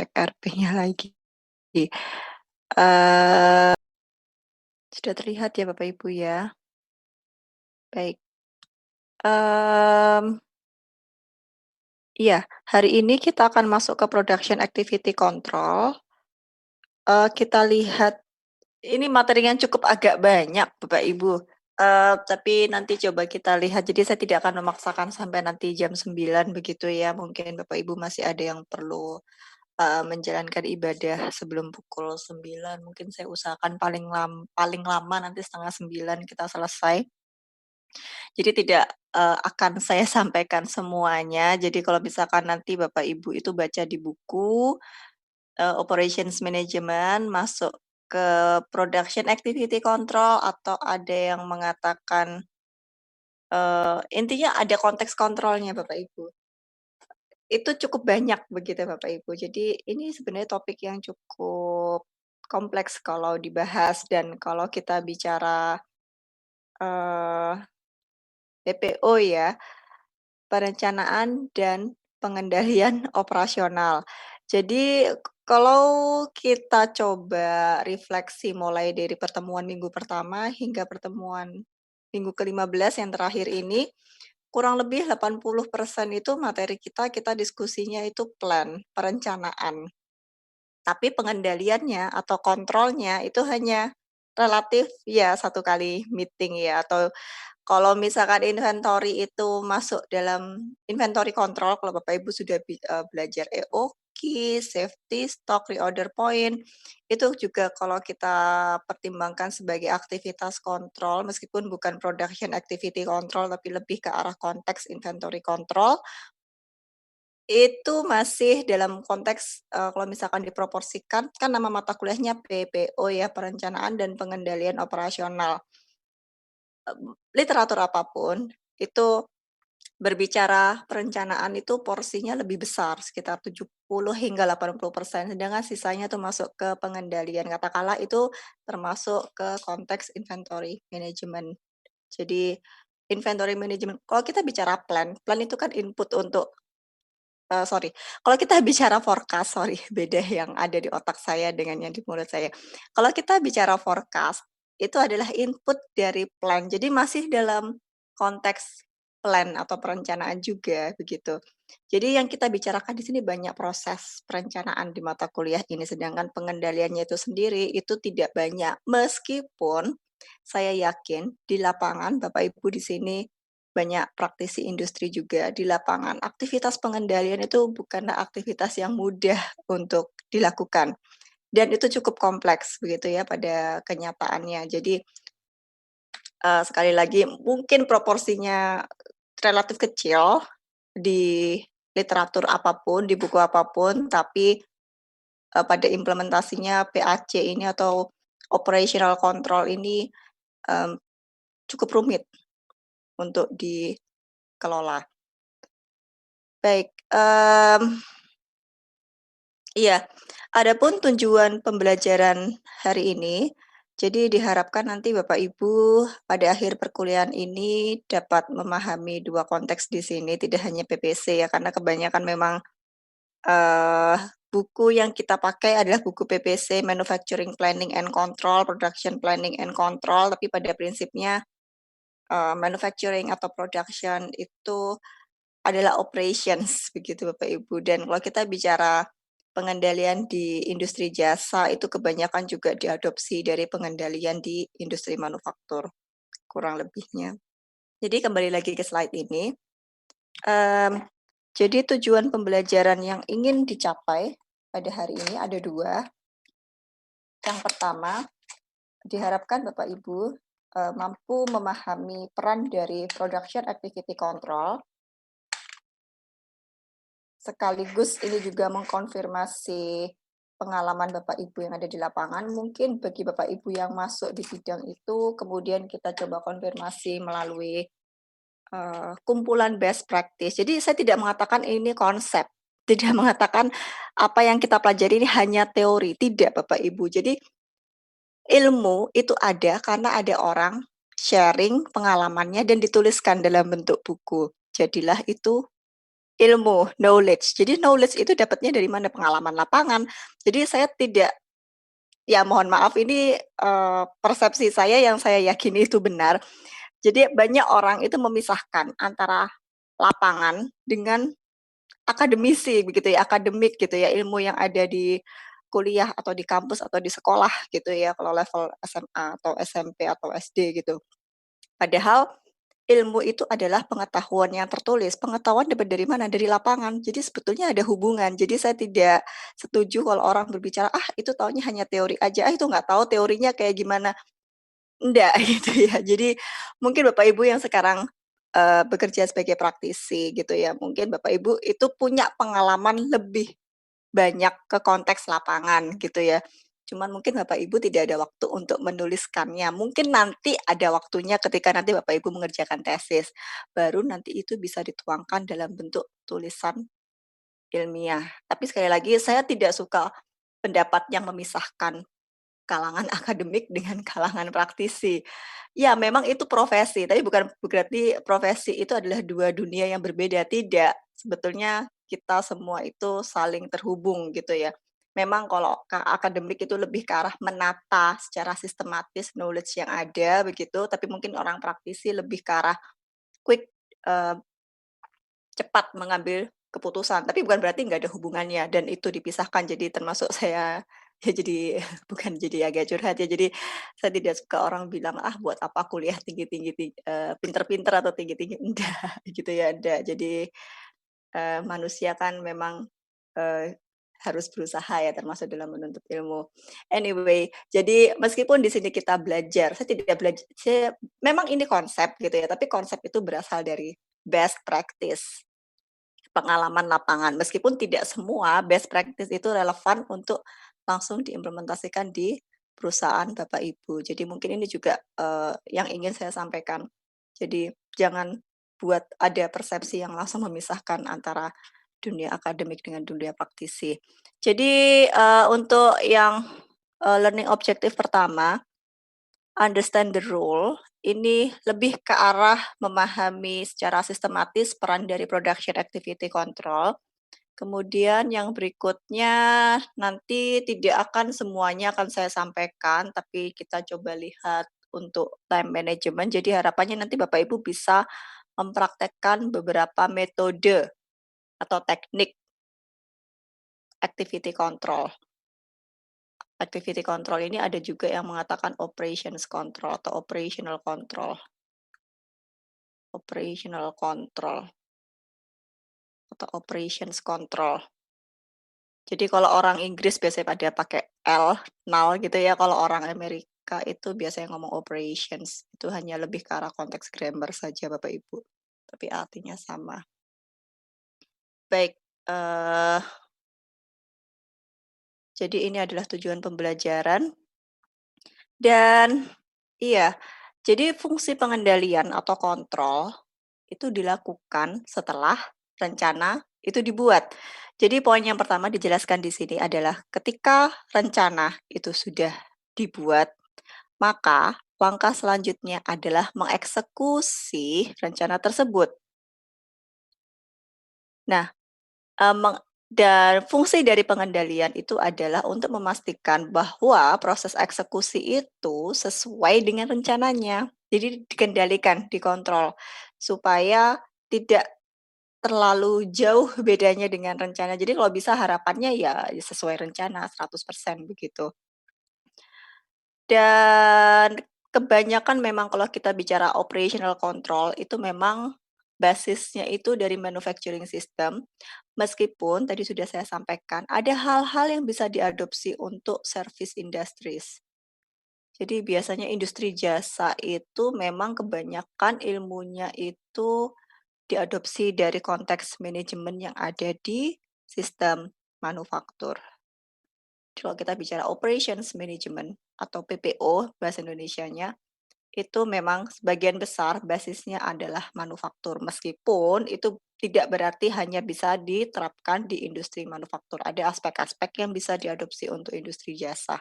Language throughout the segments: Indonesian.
cek RP-nya lagi. Eee, sudah terlihat ya Bapak Ibu ya? Baik, mmm, iya, hari ini kita akan masuk ke Production Activity Control. Kita lihat ini materi yang cukup agak banyak Bapak Ibu, tapi nanti coba kita lihat. Jadi saya tidak akan memaksakan sampai nanti jam 9 begitu ya, mungkin Bapak Ibu masih ada yang perlu menjalankan ibadah sebelum pukul 9, mungkin saya usahakan paling lama nanti 8:30 kita selesai. Jadi tidak, akan saya sampaikan semuanya, jadi kalau misalkan nanti Bapak Ibu itu baca di buku, Operations Management, masuk ke Production Activity Control atau ada yang mengatakan, intinya ada konteks kontrolnya Bapak Ibu. Itu cukup banyak begitu Bapak Ibu. Jadi ini sebenarnya topik yang cukup kompleks kalau dibahas dan kalau kita bicara, eee, PPO ya, perencanaan dan pengendalian operasional. Jadi kalau kita coba refleksi mulai dari pertemuan minggu pertama hingga pertemuan minggu ke-15 yang terakhir ini, kurang lebih 80% itu materi kita diskusinya itu plan, perencanaan. Tapi pengendaliannya atau kontrolnya itu hanya relatif ya 1 kali meeting ya, atau kalau misalkan inventory itu masuk dalam inventory control, kalau Bapak Ibu sudah belajar EOQ, safety stock, reorder point, itu juga kalau kita pertimbangkan sebagai aktivitas kontrol, meskipun bukan production activity control, tapi lebih ke arah konteks inventory control, itu masih dalam konteks, kalau misalkan diproporsikan, kan nama mata kuliahnya PPO ya, Perencanaan dan Pengendalian Operasional. Literatur apapun, itu berbicara perencanaan itu porsinya lebih besar, sekitar 70 hingga 80%, sedangkan sisanya tuh masuk ke pengendalian. Katakanlah itu termasuk ke konteks inventory management. Jadi inventory management kalau kita bicara plan, plan itu kan input untuk sorry, kalau kita bicara forecast, sorry, beda yang ada di otak saya dengan yang di mulut saya. Kalau kita bicara forecast, itu adalah input dari plan, jadi masih dalam konteks plan atau perencanaan juga, begitu. Jadi yang kita bicarakan di sini banyak proses perencanaan di mata kuliah ini, sedangkan pengendaliannya itu sendiri, itu tidak banyak. Meskipun saya yakin di lapangan Bapak Ibu di sini banyak praktisi industri juga di lapangan. Aktivitas pengendalian itu bukanlah aktivitas yang mudah untuk dilakukan dan itu cukup kompleks begitu ya pada kenyataannya. Jadi, sekali lagi mungkin proporsinya relatif kecil di literatur apapun, di buku apapun, tapi, pada implementasinya PAC ini atau operational control ini, mmm, cukup rumit untuk dikelola. Baik, iya, adapun tujuan pembelajaran hari ini, jadi diharapkan nanti Bapak Ibu pada akhir perkuliahan ini dapat memahami 2 konteks di sini, tidak hanya PPC ya, karena kebanyakan memang, eee, buku yang kita pakai adalah buku PPC, Manufacturing Planning and Control, Production Planning and Control, tapi pada prinsipnya, manufacturing atau production itu adalah operations begitu Bapak Ibu, dan kalau kita bicara pengendalian di industri jasa itu kebanyakan juga diadopsi dari pengendalian di industri manufaktur, kurang lebihnya. Jadi kembali lagi ke slide ini, mmm, jadi tujuan pembelajaran yang ingin dicapai pada hari ini ada 2. Yang pertama, diharapkan Bapak Ibu, mampu memahami peran dari Production Activity Control. Sekaligus ini juga mengkonfirmasi pengalaman Bapak Ibu yang ada di lapangan. Mungkin bagi Bapak Ibu yang masuk di bidang itu, kemudian kita coba konfirmasi melalui, kumpulan best practice. Jadi saya tidak mengatakan ini konsep, tidak mengatakan apa yang kita pelajari ini hanya teori, tidak Bapak Ibu. Jadi ilmu itu ada karena ada orang sharing pengalamannya dan dituliskan dalam bentuk buku. Jadilah itu ilmu, knowledge. Jadi knowledge itu dapatnya dari mana? Pengalaman lapangan. Jadi saya tidak ya mohon maaf ini, persepsi saya yang saya yakini itu benar. Jadi banyak orang itu memisahkan antara lapangan dengan akademisi begitu ya, akademik gitu ya, ilmu yang ada di kuliah atau di kampus atau di sekolah gitu ya, kalau level SMA atau SMP atau SD gitu. Padahal ilmu itu adalah pengetahuan yang tertulis, pengetahuan dapat dari mana? Dari lapangan. Jadi sebetulnya ada hubungan. Jadi saya tidak setuju kalau orang berbicara, "Ah, itu taunya hanya teori aja, ah itu nggak tahu teorinya kayak gimana." Enggak gitu ya. Jadi mungkin Bapak Ibu yang sekarang, bekerja sebagai praktisi gitu ya, mungkin Bapak Ibu itu punya pengalaman lebih banyak ke konteks lapangan gitu ya. Cuman mungkin Bapak Ibu tidak ada waktu untuk menuliskannya. Mungkin nanti ada waktunya ketika nanti Bapak Ibu mengerjakan tesis, baru nanti itu bisa dituangkan dalam bentuk tulisan ilmiah. Tapi sekali lagi saya tidak suka pendapat yang memisahkan kalangan akademik dengan kalangan praktisi. Ya memang itu profesi, tapi bukan berarti profesi itu adalah 2 dunia yang berbeda, tidak. Sebetulnya kita semua itu saling terhubung gitu ya. Memang kalau akademik itu lebih ke arah menata secara sistematis knowledge yang ada begitu, tapi mungkin orang praktisi lebih ke arah quick, eee, cepat mengambil keputusan, tapi bukan berarti nggak ada hubungannya dan itu dipisahkan. Jadi termasuk saya ya jadi bukan jadi agak curhat ya, jadi saya tidak suka orang bilang, "Ah, buat apa kuliah tinggi-tinggi pinter-pinter atau tinggi-tinggi." Enggak, gitu ya, enggak. Jadi, manusia kan memang, eee, harus berusaha ya termasuk dalam menuntut ilmu. Anyway, jadi meskipun di sini kita belajar, saya tidak saya memang ini konsep gitu ya, tapi konsep itu berasal dari best practice. Pengalaman lapangan, meskipun tidak semua best practice itu relevan untuk langsung diimplementasikan di perusahaan Bapak Ibu. Jadi mungkin ini juga, yang ingin saya sampaikan. Jadi jangan buat ada persepsi yang langsung memisahkan antara dunia akademik dengan dunia praktisi. Jadi, untuk yang, learning objektif pertama, understand the role, ini lebih ke arah memahami secara sistematis peran dari production activity control. Kemudian yang berikutnya nanti tidak akan semuanya akan saya sampaikan, tapi kita coba lihat untuk time management. Jadi harapannya nanti Bapak Ibu bisa mempraktekkan beberapa metode atau teknik activity control. Activity control ini ada juga yang mengatakan operations control atau operational control. Operational control atau operations control. Jadi kalau orang Inggris biasanya pada pakai L, null gitu ya, kalau orang Amerika itu biasanya ngomong operations, itu hanya lebih ke arah konteks grammar saja Bapak Ibu, tapi artinya sama. Baik, jadi ini adalah tujuan pembelajaran dan iya, jadi fungsi pengendalian atau kontrol itu dilakukan setelah rencana itu dibuat. Jadi poin yang pertama dijelaskan di sini adalah ketika rencana itu sudah dibuat, maka langkah selanjutnya adalah mengeksekusi rencana tersebut. Nah, meng dan fungsi dari pengendalian itu adalah untuk memastikan bahwa proses eksekusi itu sesuai dengan rencananya. Jadi dikendalikan, dikontrol, supaya tidak terlalu jauh bedanya dengan rencana. Jadi kalau bisa harapannya ya sesuai rencana 100% begitu. Dan kebanyakan memang kalau kita bicara operational control itu memang basisnya itu dari manufacturing system, meskipun tadi sudah saya sampaikan ada hal-hal yang bisa diadopsi untuk service industries. Jadi biasanya industri jasa itu memang kebanyakan ilmunya itu diadopsi dari konteks manajemen yang ada di sistem manufaktur. Kalau kita bicara operations management atau PPO bahasa Indonesianya, itu memang sebagian besar basisnya adalah manufaktur. Meskipun itu tidak berarti hanya bisa diterapkan di industri manufaktur. Ada aspek-aspek yang bisa diadopsi untuk industri jasa.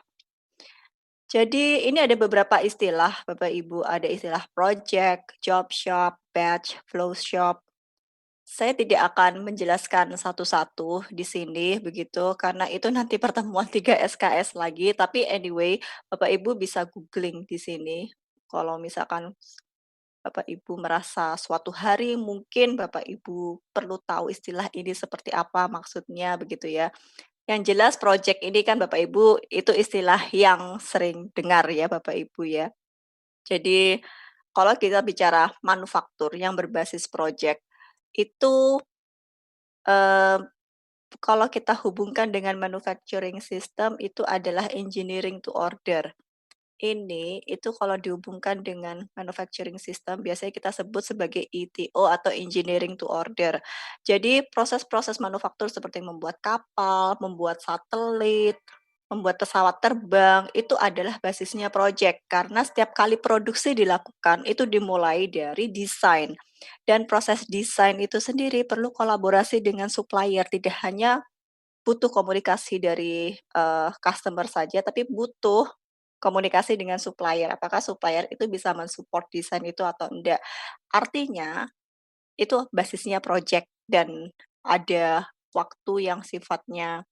Jadi ini ada beberapa istilah Bapak Ibu, ada istilah project, job shop, batch, flow shop, Saya tidak akan menjelaskan satu-satu di sini begitu, karena itu nanti pertemuan 3 SKS lagi. Tapi anyway, Bapak Ibu bisa googling di sini. Kalau misalkan Bapak Ibu merasa suatu hari mungkin Bapak Ibu perlu tahu istilah ini seperti apa maksudnya begitu ya. Yang jelas project ini kan Bapak Ibu itu istilah yang sering dengar ya Bapak Ibu ya. Jadi kalau kita bicara manufaktur yang berbasis project itu, eee, kalau kita hubungkan dengan manufacturing system itu adalah engineering to order. Ini, itu kalau dihubungkan dengan manufacturing system biasanya kita sebut sebagai ETO atau engineering to order. Jadi proses-proses manufaktur seperti membuat kapal, membuat satelit, membuat pesawat terbang, itu adalah basisnya project. Karena setiap kali produksi dilakukan, itu dimulai dari desain. Dan proses desain itu sendiri perlu kolaborasi dengan supplier, tidak hanya butuh komunikasi dari, customer saja, tapi butuh komunikasi dengan supplier. Apakah supplier itu bisa mensupport desain itu atau enggak. Artinya, itu basisnya project dan ada waktu yang sifatnya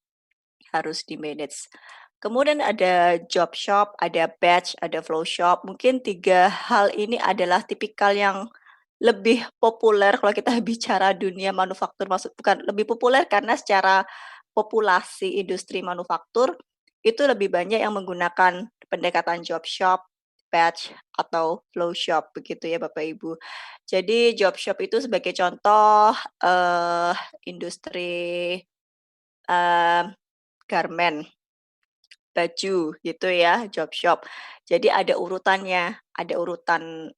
harus di-manage. Kemudian ada job shop, ada batch, ada flow shop. Mungkin 3 hal ini adalah tipikal yang lebih populer kalau kita bicara dunia manufaktur, maksud bukan lebih populer karena secara populasi industri manufaktur, itu lebih banyak yang menggunakan pendekatan job shop, batch, atau flow shop begitu ya Bapak Ibu. Jadi job shop itu sebagai contoh, industri, eee, garmen. Baju gitu ya, job shop. Jadi ada urutannya, ada urutan,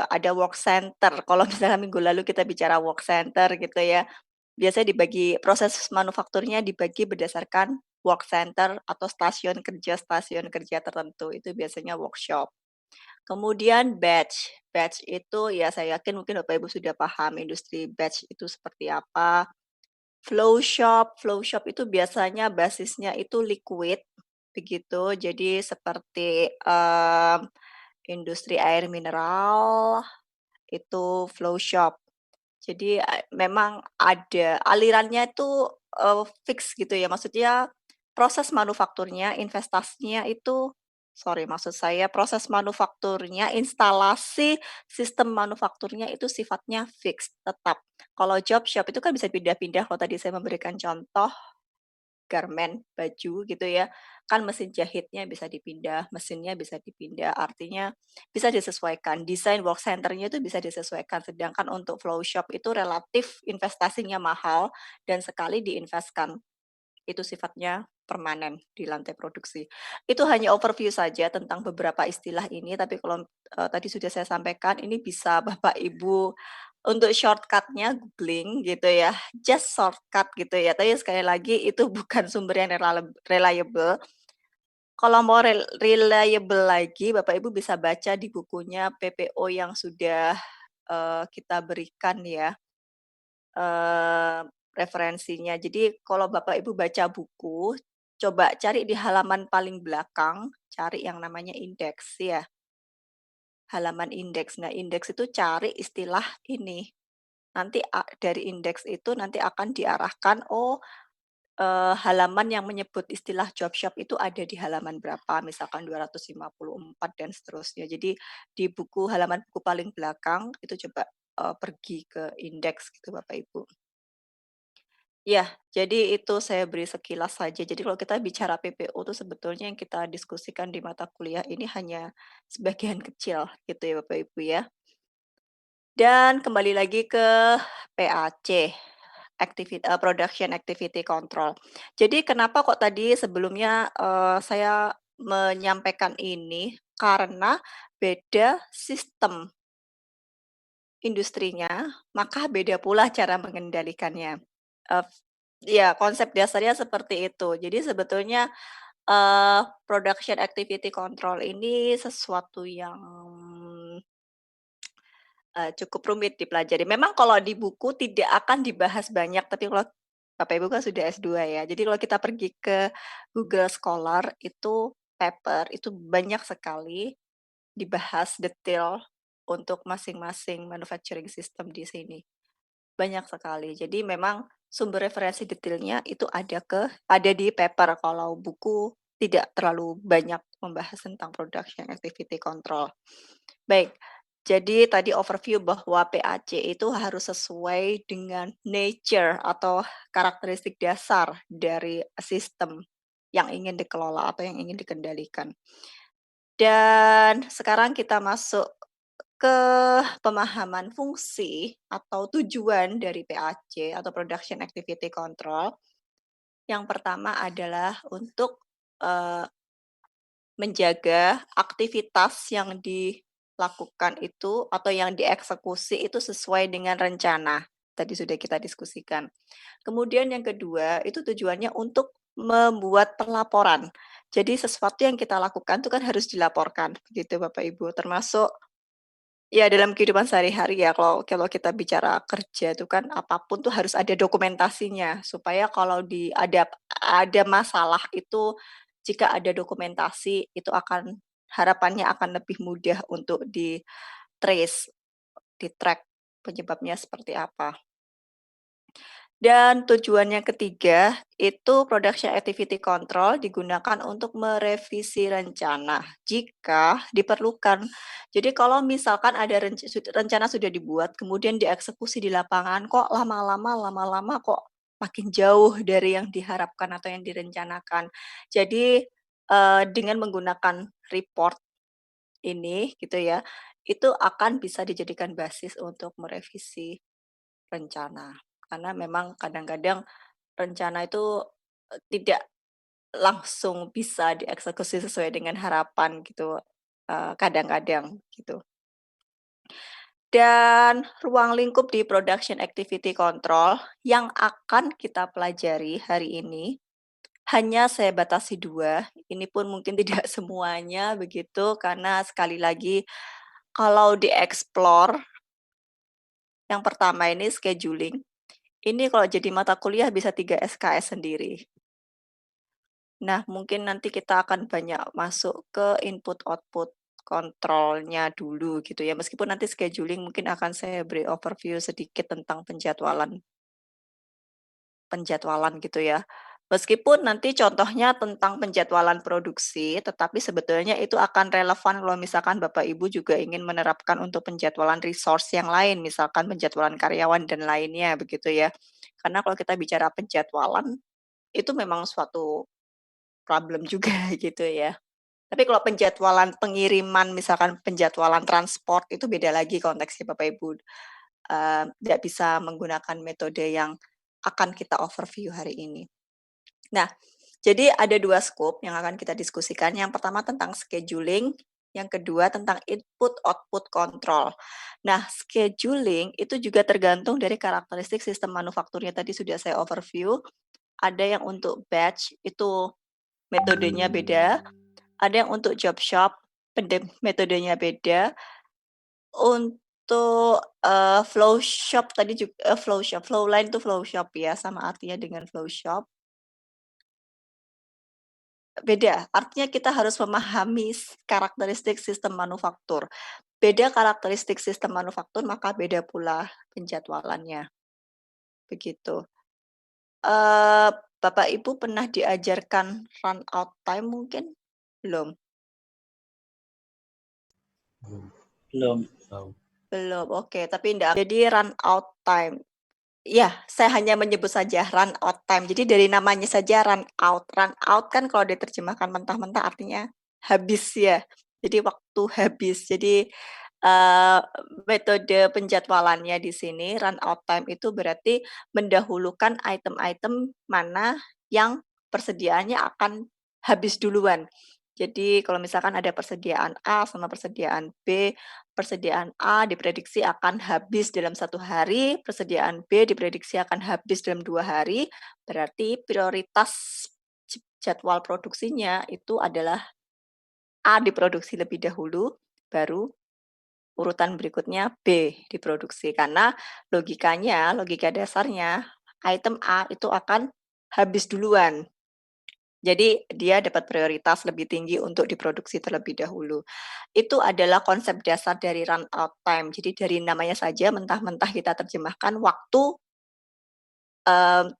ada work center. Kalau misalnya minggu lalu kita bicara work center gitu ya, biasanya dibagi proses manufakturnya dibagi berdasarkan work center atau stasiun kerja tertentu, itu biasanya workshop. Kemudian batch, batch itu ya saya yakin mungkin Bapak Ibu sudah paham industri batch itu seperti apa. Flow shop itu biasanya basisnya itu liquid, begitu. Jadi seperti, industri air mineral, itu flow shop. Jadi, memang ada alirannya itu, fix gitu ya, maksudnya proses manufakturnya, investasinya itu sorry, maksud saya proses manufakturnya, instalasi sistem manufakturnya itu sifatnya fix, tetap. Kalau job shop itu kan bisa pindah-pindah, kalau tadi saya memberikan contoh garmen, baju gitu ya, kan mesin jahitnya bisa dipindah, mesinnya bisa dipindah, artinya bisa disesuaikan. Desain work center-nya itu bisa disesuaikan, sedangkan untuk flow shop itu relatif investasinya mahal dan sekali diinvestkan, itu sifatnya permanen di lantai produksi. Itu hanya overview saja tentang beberapa istilah ini, tapi kalau, tadi sudah saya sampaikan, ini bisa Bapak Ibu untuk shortcut-nya googling gitu ya, just shortcut gitu ya, tapi sekali lagi itu bukan sumber yang reliable. Kalau mau reliable lagi, Bapak Ibu bisa baca di bukunya PPO yang sudah, kita berikan ya, eee, referensinya. Jadi kalau Bapak Ibu baca buku, coba cari di halaman paling belakang, cari yang namanya indeks ya, halaman indeks. Nah, indeks itu cari istilah ini. Nanti dari indeks itu nanti akan diarahkan, oh, halaman yang menyebut istilah job shop itu ada di halaman berapa, misalkan 254 dan seterusnya. Jadi di buku halaman buku paling belakang itu coba, pergi ke indeks gitu Bapak Ibu. Ya, jadi itu saya beri sekilas saja. Jadi kalau kita bicara PPO itu sebetulnya yang kita diskusikan di mata kuliah ini hanya sebagian kecil gitu ya Bapak Ibu ya. Dan kembali lagi ke PAC, Production Activity Control. Jadi kenapa kok tadi sebelumnya, saya menyampaikan ini, karena beda sistem industrinya, maka beda pula cara mengendalikannya. Eee, iya, konsep dasarnya seperti itu. Jadi sebetulnya, Production Activity Control ini sesuatu yang cukup rumit dipelajari. Memang kalau di buku tidak akan dibahas banyak, tapi kalau Bapak Ibu kan sudah S2 ya. Jadi kalau kita pergi ke Google Scholar itu paper, itu banyak sekali dibahas detail untuk masing-masing manufacturing system di sini. banyak sekali. Jadi memang sumber referensi detailnya itu ada di paper, kalau buku tidak terlalu banyak membahas tentang production activity control. Baik, jadi tadi overview bahwa PAC itu harus sesuai dengan nature atau karakteristik dasar dari sistem yang ingin dikelola atau yang ingin dikendalikan. Dan sekarang kita masuk ke pemahaman fungsi atau tujuan dari PAC atau Production Activity Control. Yang pertama adalah untuk, eee, menjaga aktivitas yang dilakukan itu atau yang dieksekusi itu sesuai dengan rencana, tadi sudah kita diskusikan. Kemudian yang kedua, itu tujuannya untuk membuat pelaporan. Jadi sesuatu yang kita lakukan itu kan harus dilaporkan, begitu Bapak Ibu, termasuk ya, dalam kehidupan sehari-hari ya, kalau kalau kita bicara kerja itu kan apapun tuh harus ada dokumentasinya, supaya kalau ada masalah itu, jika ada dokumentasi, itu harapannya akan lebih mudah untuk di-trace, di-track penyebabnya seperti apa. Dan tujuan yang ketiga, itu production activity control digunakan untuk merevisi rencana jika diperlukan. Jadi kalau misalkan ada rencana sudah dibuat, kemudian dieksekusi di lapangan kok lama-lama kok makin jauh dari yang diharapkan atau yang direncanakan. Jadi, dengan menggunakan report ini gitu ya, itu akan bisa dijadikan basis untuk merevisi rencana. Karena memang kadang-kadang rencana itu, tidak langsung bisa dieksekusi sesuai dengan harapan gitu, kadang-kadang gitu. Dan ruang lingkup di production activity control yang akan kita pelajari hari ini, hanya saya batasi 2, ini pun mungkin tidak semuanya begitu, karena sekali lagi kalau dieksplor, yang pertama ini scheduling, ini kalau jadi mata kuliah bisa 3 SKS sendiri. Nah, mungkin nanti kita akan banyak masuk ke input-output kontrolnya dulu gitu ya, meskipun nanti scheduling mungkin akan saya beri overview sedikit tentang penjadwalan penjadwalan gitu ya. Meskipun nanti contohnya tentang penjadwalan produksi, tetapi sebetulnya itu akan relevan kalau misalkan Bapak Ibu juga ingin menerapkan untuk penjadwalan resource yang lain, misalkan penjadwalan karyawan dan lainnya begitu ya. Karena kalau kita bicara penjadwalan, itu memang suatu problem juga gitu ya. Tapi kalau penjadwalan pengiriman, misalkan penjadwalan transport, itu beda lagi konteksnya Bapak Ibu, tidak bisa menggunakan metode yang akan kita overview hari ini. Nah, jadi ada 2 scope yang akan kita diskusikan, yang pertama tentang scheduling, yang kedua tentang input-output control. Nah, scheduling itu juga tergantung dari karakteristik sistem manufakturnya, tadi sudah saya overview, ada yang untuk batch, itu metodenya beda, ada yang untuk job shop, metodenya beda. Untuk, flow shop tadi flow shop, flow line itu flow shop ya, sama artinya dengan flow shop. Beda, artinya kita harus memahami karakteristik sistem manufaktur. Beda karakteristik sistem manufaktur, maka beda pula penjadwalannya, begitu. Eee, Bapak Ibu pernah diajarkan run out time mungkin? Belum? Belum. Belum. Belum, oke, tapi jadi run out time. Iya, saya hanya menyebut saja run out time. Jadi dari namanya saja run out. Run out kan kalau diterjemahkan mentah-mentah artinya habis ya. Jadi waktu habis. Jadi, metode penjadwalannya di sini run out time itu berarti mendahulukan item-item mana yang persediaannya akan habis duluan. Jadi kalau misalkan ada persediaan A sama persediaan B, persediaan A diprediksi akan habis dalam 1 hari, persediaan B diprediksi akan habis dalam 2 hari, berarti prioritas jadwal produksinya itu adalah A diproduksi lebih dahulu, baru urutan berikutnya B diproduksi. Karena logika dasarnya, item A itu akan habis duluan. Jadi dia dapat prioritas lebih tinggi untuk diproduksi terlebih dahulu. Itu adalah konsep dasar dari run out time. Jadi dari namanya saja mentah-mentah kita terjemahkan waktu,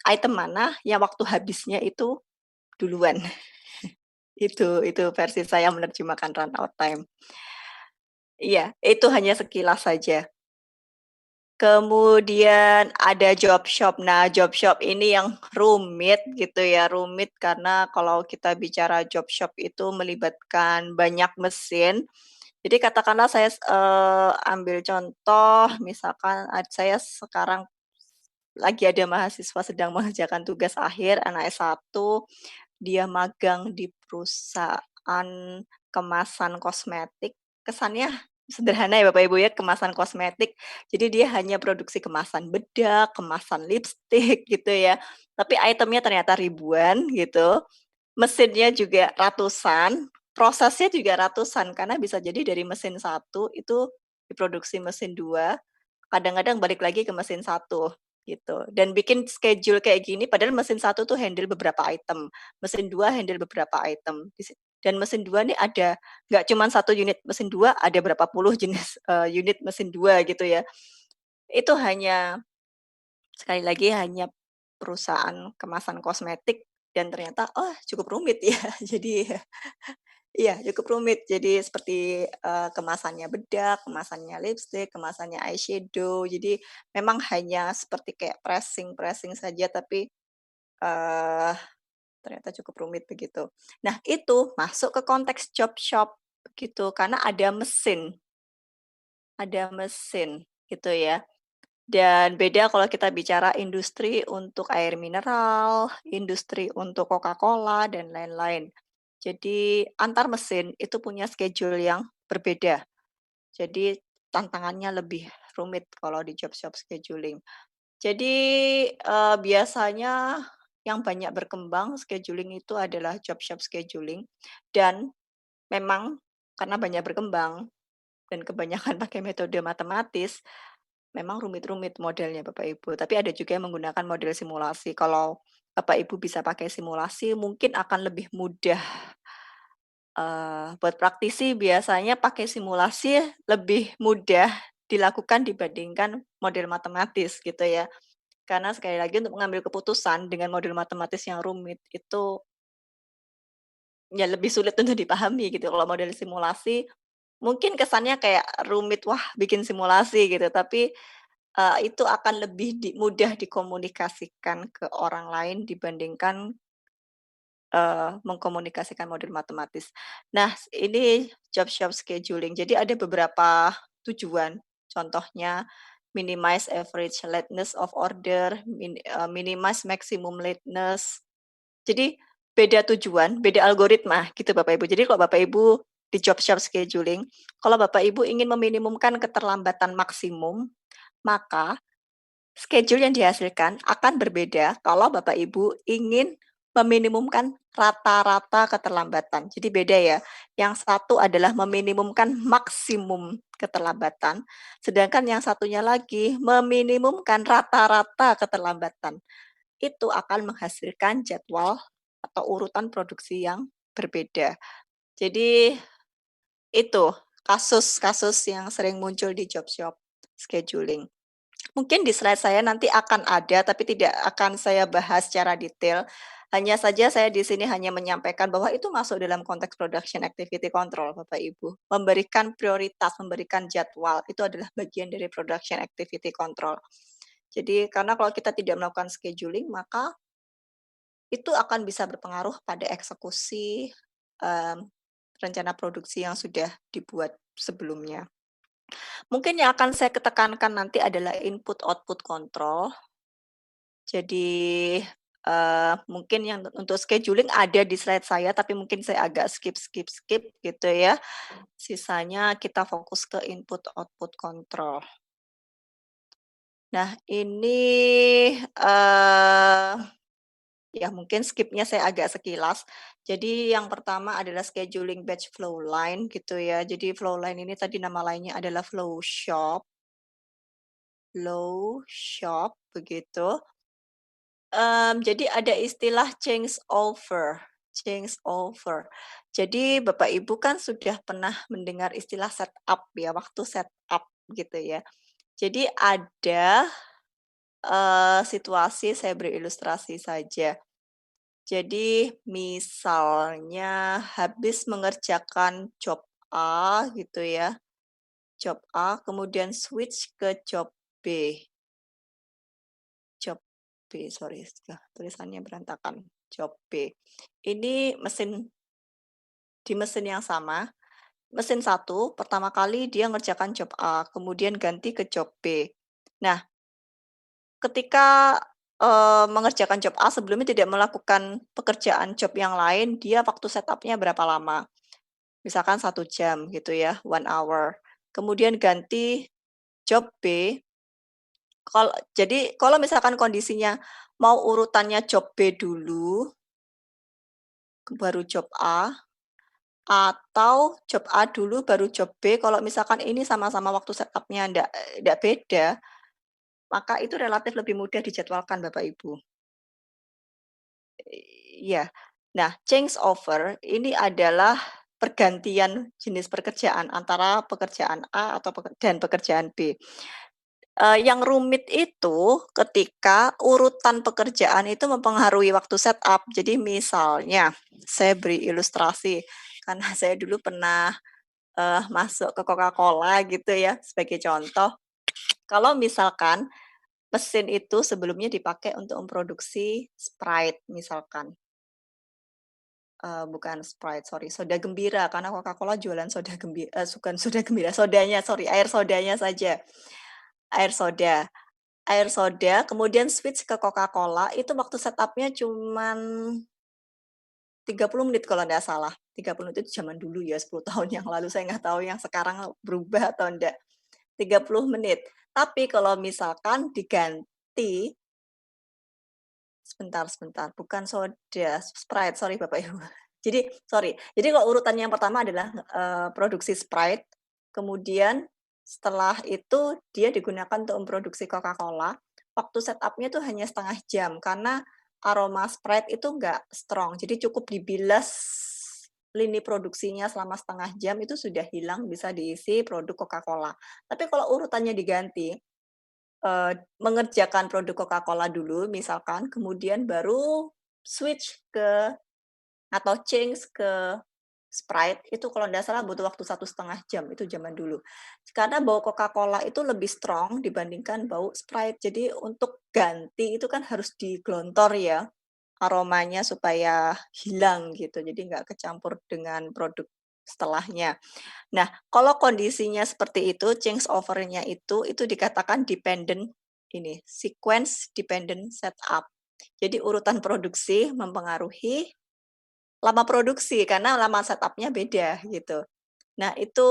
item mana yang waktu habisnya itu duluan. Itu versi saya menerjemahkan run out time. Iya, itu hanya sekilas saja. Kemudian ada job shop. Nah, job shop ini yang rumit gitu ya, rumit karena kalau kita bicara job shop itu melibatkan banyak mesin. Jadi katakanlah saya ambil contoh misalkan saya sekarang lagi ada mahasiswa sedang mengerjakan tugas akhir, anak S1, dia magang di perusahaan kemasan kosmetik, kesannya sederhana ya Bapak Ibu ya, kemasan kosmetik. Jadi dia hanya produksi kemasan bedak, kemasan lipstik gitu ya, tapi itemnya ternyata ribuan gitu, mesinnya juga ratusan, prosesnya juga ratusan, karena bisa jadi dari mesin satu itu diproduksi mesin 2, kadang-kadang balik lagi ke mesin satu gitu. Dan bikin schedule kayak gini padahal mesin satu tuh handle beberapa item, mesin 2 handle beberapa item. Dan mesin 2 nih ada nggak cuma satu unit mesin 2, ada berapa puluh jenis, unit mesin 2 gitu ya. Itu hanya sekali lagi hanya perusahaan kemasan kosmetik dan ternyata, oh cukup rumit ya. Jadi iya, cukup rumit. Jadi seperti, kemasannya bedak, kemasannya lipstik, kemasannya eyeshadow. Jadi memang hanya seperti kayak pressing-pressing saja tapi, eee, ternyata cukup rumit begitu. Nah itu masuk ke konteks job shop gitu, karena ada mesin gitu ya. Dan beda kalau kita bicara industri untuk air mineral, industri untuk Coca-Cola, dan lain-lain. Jadi antar mesin itu punya schedule yang berbeda. Jadi tantangannya lebih rumit kalau di job shop scheduling. Jadi, biasanya yang banyak berkembang scheduling itu adalah job shop scheduling dan memang karena banyak berkembang dan kebanyakan pakai metode matematis, memang rumit-rumit modelnya Bapak Ibu, tapi ada juga yang menggunakan model simulasi. Kalau Bapak Ibu bisa pakai simulasi mungkin akan lebih mudah, buat praktisi biasanya pakai simulasi lebih mudah dilakukan dibandingkan model matematis gitu ya. Karena sekali lagi untuk mengambil keputusan dengan model matematis yang rumit itu ya lebih sulit untuk dipahami gitu. Kalau model simulasi mungkin kesannya kayak rumit, "Wah bikin simulasi," gitu, tapi itu akan lebih mudah dikomunikasikan ke orang lain dibandingkan, mengkomunikasikan model matematis. Nah, ini job shop scheduling. Jadi ada beberapa tujuan, contohnya minimize average lateness of order, minimize maximum lateness. Jadi beda tujuan, beda algoritma gitu Bapak Ibu. Jadi kalau Bapak Ibu di job shop scheduling, kalau Bapak Ibu ingin meminimumkan keterlambatan maksimum, maka schedule yang dihasilkan akan berbeda kalau Bapak Ibu ingin meminimumkan rata-rata keterlambatan. Jadi beda ya, yang satu adalah meminimumkan maksimum keterlambatan, sedangkan yang satunya lagi meminimumkan rata-rata keterlambatan. Itu akan menghasilkan jadwal atau urutan produksi yang berbeda. Jadi itu kasus-kasus yang sering muncul di job shop scheduling. Mungkin di slide saya nanti akan ada, tapi tidak akan saya bahas secara detail. Hanya saja saya di sini hanya menyampaikan bahwa itu masuk dalam konteks production activity control, Bapak Ibu. Memberikan prioritas, memberikan jadwal, itu adalah bagian dari production activity control. Jadi karena kalau kita tidak melakukan scheduling, maka itu akan bisa berpengaruh pada eksekusi, rencana produksi yang sudah dibuat sebelumnya. Mungkin yang akan saya tekankan nanti adalah input output control. Jadi, mungkin yang untuk scheduling ada di slide saya, tapi mungkin saya agak skip gitu ya. Sisanya kita fokus ke input output control. Nah ini, eee, ya mungkin skipnya saya agak sekilas. Jadi yang pertama adalah scheduling batch flow line gitu ya. Jadi flow line ini tadi nama lainnya adalah flow shop begitu. Jadi ada istilah change over. change over. Jadi Bapak Ibu kan sudah pernah mendengar istilah setup ya, waktu setup gitu ya. Jadi ada, situasi saya beri ilustrasi saja. Jadi misalnya habis mengerjakan job A gitu ya, job A kemudian switch ke job B. Job B, sorry, tulisannya berantakan. Job B. Ini di mesin yang sama, mesin satu pertama kali dia ngerjakan job A, kemudian ganti ke job B. Nah, ketika, mengerjakan job A sebelumnya tidak melakukan pekerjaan job yang lain, dia waktu setupnya berapa lama? Misalkan 1 jam gitu ya, 1 hour. Kemudian ganti job B, jadi kalau misalkan kondisinya mau urutannya job B dulu, baru job A, atau job A dulu baru job B, kalau misalkan ini sama-sama waktu setupnya ndak beda, maka itu relatif lebih mudah dijadwalkan Bapak Ibu. Iya. Nah, change over ini adalah pergantian jenis pekerjaan antara pekerjaan A atau dan pekerjaan B. Yang rumit itu ketika urutan pekerjaan itu mempengaruhi waktu setup. Jadi misalnya, saya beri ilustrasi, karena saya dulu pernah, masuk ke Coca-Cola gitu ya, sebagai contoh. Kalau misalkan mesin itu sebelumnya dipakai untuk memproduksi Sprite misalkan, bukan Sprite, sorry, soda gembira, karena Coca-Cola jualan bukan soda gembira, sodanya, sorry, air sodanya saja, air soda. Air soda, kemudian switch ke Coca-Cola, itu waktu setupnya cuman 30 menit kalau nggak salah. 30 menit itu zaman dulu ya, 10 tahun yang lalu, saya nggak tahu yang sekarang berubah atau enggak. 30 menit. Tapi kalau misalkan diganti sebentar, bukan soda, Sprite, sorry Bapak Ibu. Jadi kalau urutannya yang pertama adalah, produksi Sprite, kemudian setelah itu dia digunakan untuk memproduksi Coca-Cola, waktu setupnya tuh hanya 1/2 jam karena aroma Sprite itu nggak strong, jadi cukup dibilas lini produksinya selama 1/2 jam itu sudah hilang, bisa diisi produk Coca-Cola. Tapi kalau urutannya diganti, mengerjakan produk Coca-Cola dulu misalkan, kemudian baru switch ke atau change ke Sprite, itu kalau nggak salah butuh waktu 1,5 jam, itu zaman dulu. Karena bau Coca-Cola itu lebih strong dibandingkan bau Sprite, jadi untuk ganti itu kan harus diglontor ya, aromanya supaya hilang gitu, jadi nggak kecampur dengan produk setelahnya. Nah, kalau kondisinya seperti itu, change over-nya itu dikatakan sequence dependent setup. Jadi urutan produksi mempengaruhi lama produksi, karena lama setup-nya beda, gitu. Nah, itu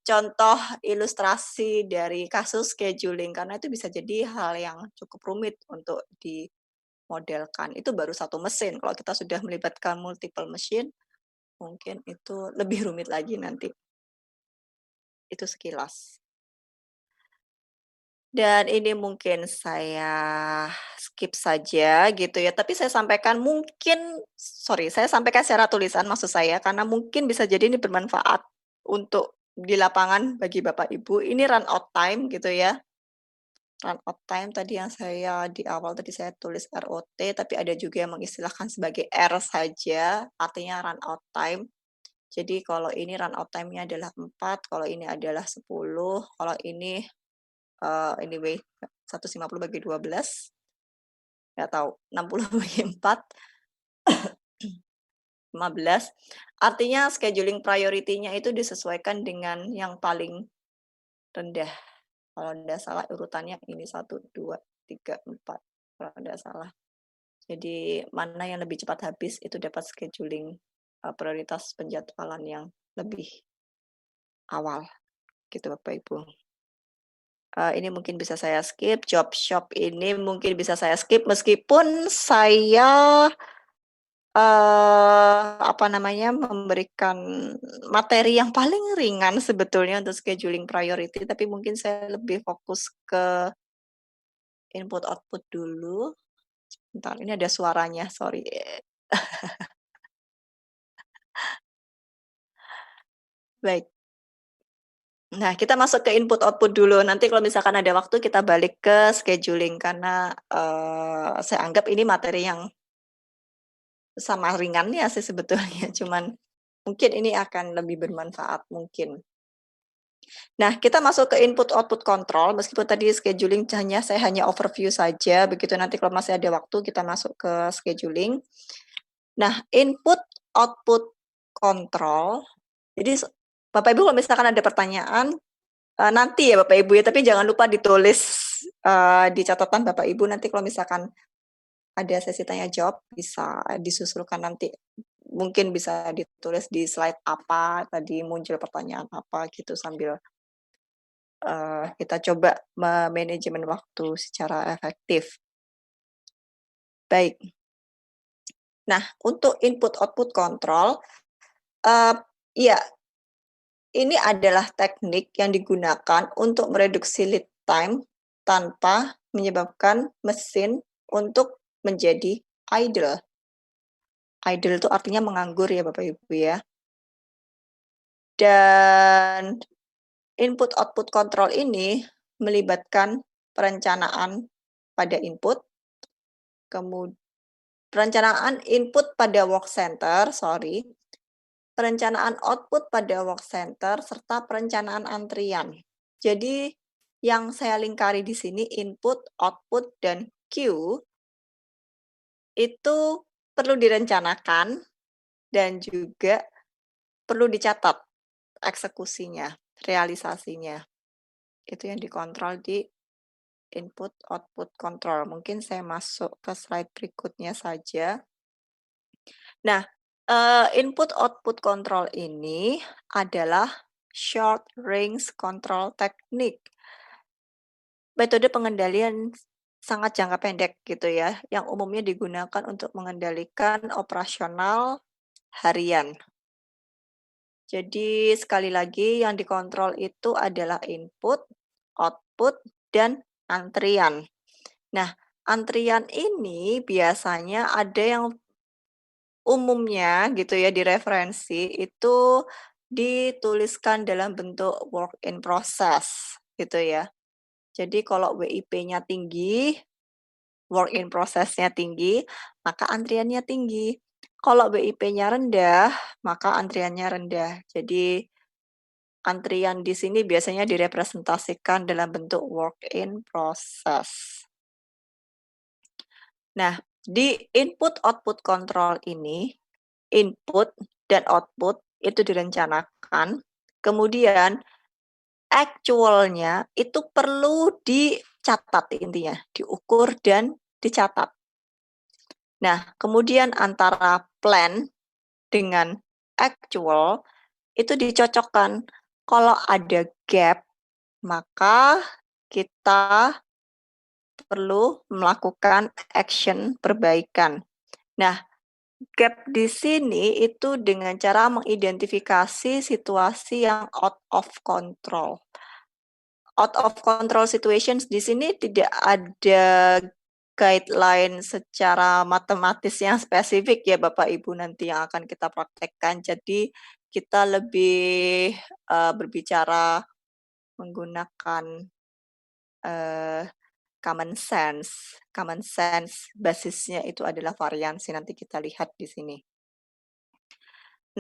contoh ilustrasi dari kasus scheduling, karena itu bisa jadi hal yang cukup rumit untuk dimodelkan. Itu baru satu mesin, kalau kita sudah melibatkan multiple machine, mungkin itu lebih rumit lagi nanti. Itu sekilas. Dan ini mungkin saya skip saja gitu ya, tapi saya sampaikan secara tulisan maksud saya, karena mungkin bisa jadi ini bermanfaat untuk di lapangan bagi Bapak Ibu. Ini run out time gitu ya, run out time tadi yang di awal tadi saya tulis ROT, tapi ada juga yang mengistilahkan sebagai R saja, artinya run out time. Jadi kalau ini run out time-nya adalah 4, kalau ini adalah 10, kalau ini anyway 150 bagi 12, nggak tahu, 60 bagi 4, 15. Artinya scheduling priority-nya itu disesuaikan dengan yang paling rendah. Kalau tidak salah urutannya ini 1, 2, 3, 4, kalau tidak salah. Jadi mana yang lebih cepat habis itu dapat scheduling, prioritas penjadwalan yang lebih awal, gitu Bapak Ibu. Ini mungkin bisa saya skip, job shop ini mungkin bisa saya skip meskipun saya, apa namanya, memberikan materi yang paling ringan sebetulnya untuk scheduling priority, tapi mungkin saya lebih fokus ke input output dulu. Sebentar, ini ada suaranya, sorry. Baik. Nah, kita masuk ke input output dulu. Nanti kalau misalkan ada waktu kita balik ke scheduling karena, saya anggap ini materi yang sama ringannya sih sebetulnya, cuman mungkin ini akan lebih bermanfaat mungkin. Nah, kita masuk ke input output control, meskipun tadi scheduling saya hanya overview saja, begitu nanti kalau masih ada waktu kita masuk ke scheduling. Nah, input output control, jadi Bapak Ibu kalau misalkan ada pertanyaan, nanti ya Bapak Ibu ya, tapi jangan lupa ditulis, di catatan Bapak Ibu nanti kalau misalkan ada sesi tanya jawab bisa disusulkan nanti. Mungkin bisa ditulis di slide apa, tadi muncul pertanyaan apa gitu sambil kita coba manajemen waktu secara efektif. Baik. Nah, untuk input output control, iya, ini adalah teknik yang digunakan untuk mereduksi lead time tanpa menyebabkan mesin untuk menjadi idle. Idle itu artinya menganggur ya Bapak Ibu ya. Dan input output control ini melibatkan perencanaan pada input, perencanaan input pada work center, perencanaan output pada work center, serta perencanaan antrian. Jadi yang saya lingkari di sini input, output, dan queue itu perlu direncanakan dan juga perlu dicatat eksekusinya, realisasinya. Itu yang dikontrol di input output control. Mungkin saya masuk ke slide berikutnya saja. Nah, input output control ini adalah short range control technique. Metode pengendalian sangat jangka pendek gitu ya, yang umumnya digunakan untuk mengendalikan operasional harian. Jadi sekali lagi yang dikontrol itu adalah input, output, dan antrian. Nah, antrian ini biasanya ada yang umumnya gitu ya di referensi itu dituliskan dalam bentuk work in process gitu ya. Jadi kalau WIP-nya tinggi, work in process-nya tinggi, maka antriannya tinggi. Kalau WIP-nya rendah, maka antriannya rendah. Jadi antrian di sini biasanya direpresentasikan dalam bentuk work in process. Nah, di input output control ini, input dan output itu direncanakan, kemudian actual-nya itu perlu dicatat intinya, diukur dan dicatat. Nah, kemudian antara plan dengan actual itu dicocokkan. Kalau ada gap, maka kita perlu melakukan action perbaikan. Nah, gap di sini itu dengan cara mengidentifikasi situasi yang out of control. Out of control situations di sini tidak ada guideline secara matematis yang spesifik ya Bapak Ibu nanti yang akan kita praktekkan. Jadi kita lebih berbicara menggunakan common sense. Common sense basisnya itu adalah variansi, nanti kita lihat di sini.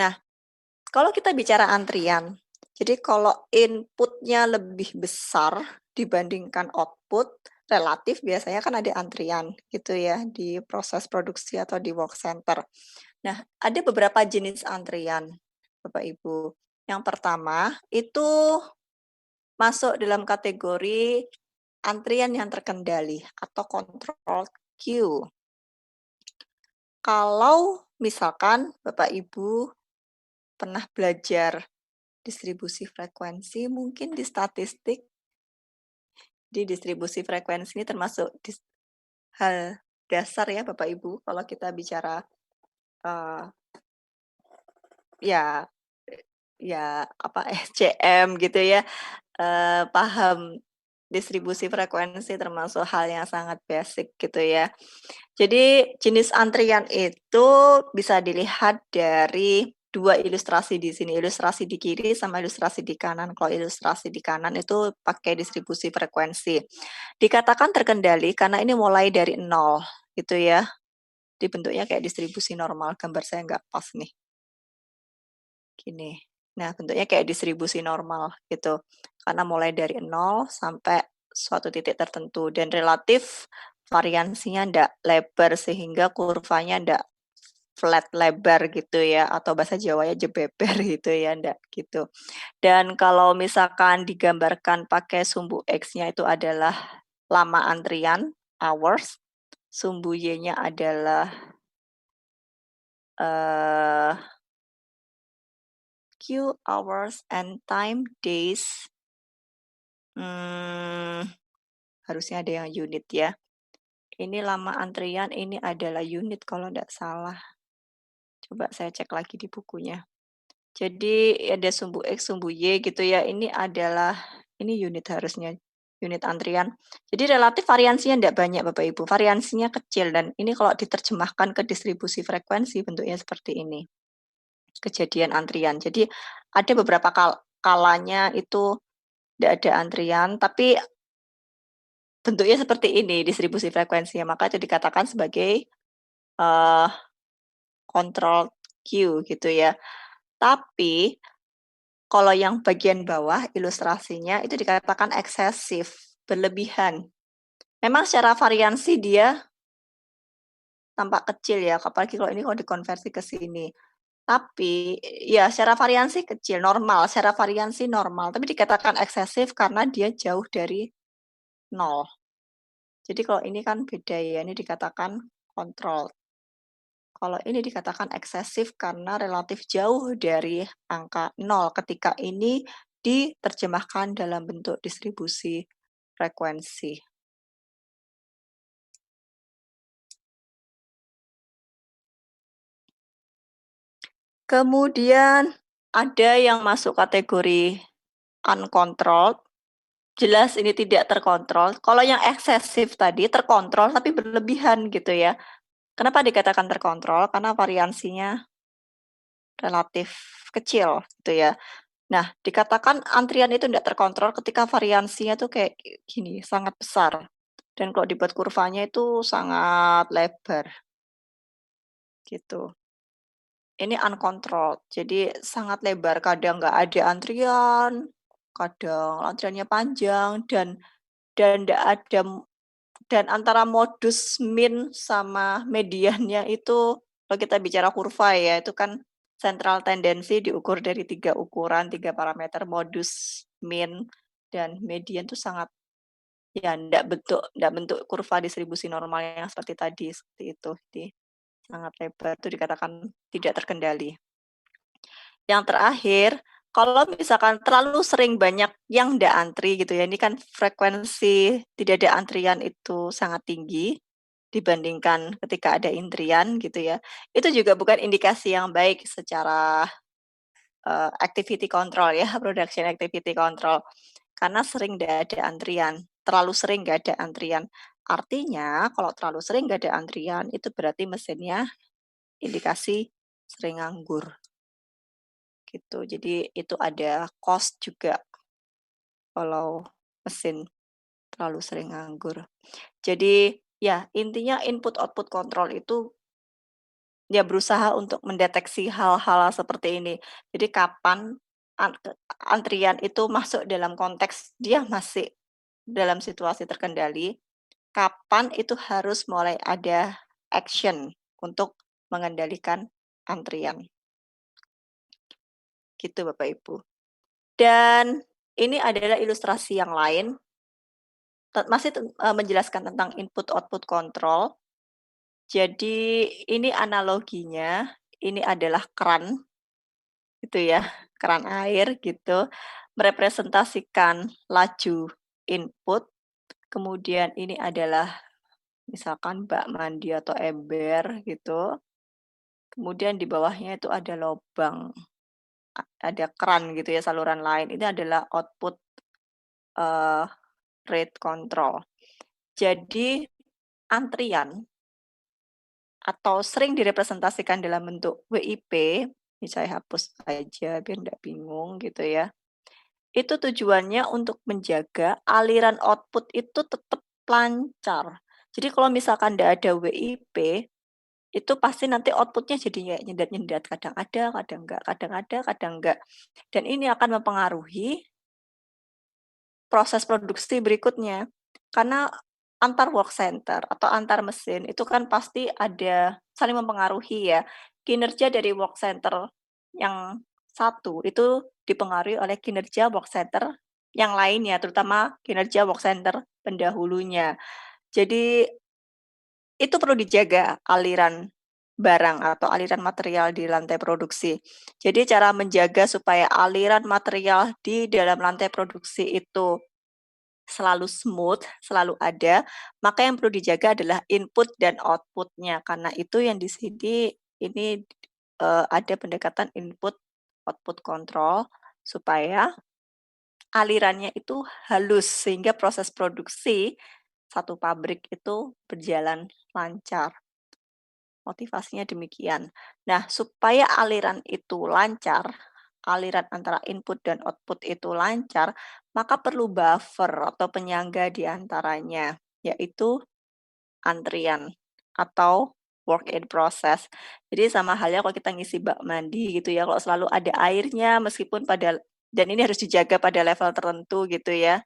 Nah, kalau kita bicara antrian, jadi kalau inputnya lebih besar dibandingkan output, relatif biasanya kan ada antrian gitu ya di proses produksi atau di work center. Nah, ada beberapa jenis antrian, Bapak Ibu. Yang pertama itu masuk dalam kategori antrian yang terkendali atau control queue. Kalau misalkan Bapak Ibu pernah belajar distribusi frekuensi, mungkin di statistik, di distribusi frekuensi ini termasuk hal dasar ya Bapak Ibu kalau kita bicara ya apa SCM gitu ya, paham distribusi frekuensi termasuk hal yang sangat basic gitu ya. Jadi jenis antrian itu bisa dilihat dari 2 ilustrasi di sini, ilustrasi di kiri sama ilustrasi di kanan. Kalau ilustrasi di kanan itu pakai distribusi frekuensi. Dikatakan terkendali karena ini mulai dari 0 gitu ya. Dibentuknya kayak distribusi normal, gambar saya nggak pas nih. Gini. Nah, bentuknya kayak distribusi normal gitu. Karena mulai dari 0 sampai suatu titik tertentu dan relatif variansinya ndak lebar sehingga kurvanya ndak flat lebar gitu ya, atau bahasa Jawanya jebeber gitu ya, ndak gitu. Dan kalau misalkan digambarkan pakai sumbu X-nya itu adalah lama antrian, hours, sumbu Y-nya adalah eh Q, hours, and time, days. Harusnya ada yang unit ya. Ini lama antrian, ini adalah unit kalau ndak salah. Coba saya cek lagi di bukunya. Jadi ada sumbu X, sumbu Y gitu ya. Ini unit harusnya, unit antrian. Jadi relatif variansinya tidak banyak Bapak Ibu, variansinya kecil dan ini kalau diterjemahkan ke distribusi frekuensi bentuknya seperti ini. Kejadian antrian. Jadi ada beberapa kalanya itu tidak ada antrian, tapi bentuknya seperti ini distribusi frekuensinya, maka itu dikatakan sebagai control Q gitu ya. Tapi kalau yang bagian bawah ilustrasinya itu dikatakan eksesif, berlebihan. Memang secara variansi dia tampak kecil ya, apalagi kalau ini kalau dikonversi ke sini. Tapi ya secara variansi kecil, normal, secara variansi normal, tapi dikatakan eksesif karena dia jauh dari 0. Jadi kalau ini kan beda ya, ini dikatakan kontrol. Kalau ini dikatakan eksesif karena relatif jauh dari angka 0 ketika ini diterjemahkan dalam bentuk distribusi frekuensi. Kemudian ada yang masuk kategori uncontrolled, jelas ini tidak terkontrol. Kalau yang eksesif tadi terkontrol tapi berlebihan gitu ya. Kenapa dikatakan terkontrol? Karena variansinya relatif kecil gitu ya. Nah, dikatakan antrian itu tidak terkontrol ketika variansinya tuh kayak gini, sangat besar. Dan kalau dibuat kurvanya itu sangat lebar, gitu. Ini uncontrolled, jadi sangat lebar, kadang nggak ada antrian, kadang antriannya panjang, dan nggak ada dan antara modus min sama mediannya itu, kalau kita bicara kurva ya, itu kan central tendency diukur dari 3 ukuran, 3 parameter, modus, min, dan median itu sangat ya ndak bentuk kurva distribusi normal yang seperti tadi, seperti itu. Jadi sangat lebar, itu dikatakan tidak terkendali. Yang terakhir, kalau misalkan terlalu sering banyak yang ndak antri gitu ya, ini kan frekuensi tidak ada antrian itu sangat tinggi dibandingkan ketika ada antrian gitu ya. Itu juga bukan indikasi yang baik secara activity control ya, production activity control. Karena sering ndak ada antrian, terlalu sering nggak ada antrian. Artinya kalau terlalu sering nggak ada antrian, itu berarti mesinnya indikasi sering nganggur. Gitu. Jadi itu ada cost juga kalau mesin terlalu sering nganggur. Jadi ya intinya input output control itu ya berusaha untuk mendeteksi hal-hal seperti ini. Jadi kapan antrian itu masuk dalam konteks dia masih dalam situasi terkendali, kapan itu harus mulai ada action untuk mengendalikan antrian. Gitu Bapak Ibu. Dan ini adalah ilustrasi yang lain, masih menjelaskan tentang input output control. Jadi ini analoginya, ini adalah keran gitu ya, keran air gitu, merepresentasikan laju input, kemudian ini adalah misalkan bak mandi atau ember gitu, kemudian di bawahnya itu ada lubang, ada keran gitu ya, saluran lain, ini adalah output, eee, rate control. Jadi antrian atau sering direpresentasikan dalam bentuk WIP Ini saya hapus aja biar nggak bingung gitu ya. Itu tujuannya untuk menjaga aliran output itu tetap lancar. Jadi kalau misalkan nggak ada WIP, itu pasti nanti output-nya jadi kayak nyendat-nyendat, kadang ada, kadang enggak, kadang ada, kadang enggak. Dan ini akan mempengaruhi proses produksi berikutnya. Karena antar work center atau antar mesin itu kan pasti ada saling mempengaruhi ya. Kinerja dari work center yang satu itu dipengaruhi oleh kinerja work center yang lainnya, terutama kinerja work center pendahulunya. Jadi itu perlu dijaga aliran barang atau aliran material di lantai produksi. Jadi cara menjaga supaya aliran material di dalam lantai produksi itu selalu smooth, selalu ada, maka yang perlu dijaga adalah input dan output-nya. Karena itu yang di sini ini, ada pendekatan input output control supaya alirannya itu halus sehingga proses produksi satu pabrik itu berjalan lancar. Motivasinya demikian. Nah, supaya aliran itu lancar, aliran antara input dan output itu lancar, maka perlu buffer atau penyangga di antaranya, yaitu antrian atau work in process. Jadi sama halnya kalau kita ngisi bak mandi gitu ya, kalau selalu ada airnya meskipun pada dan ini harus dijaga pada level tertentu gitu ya,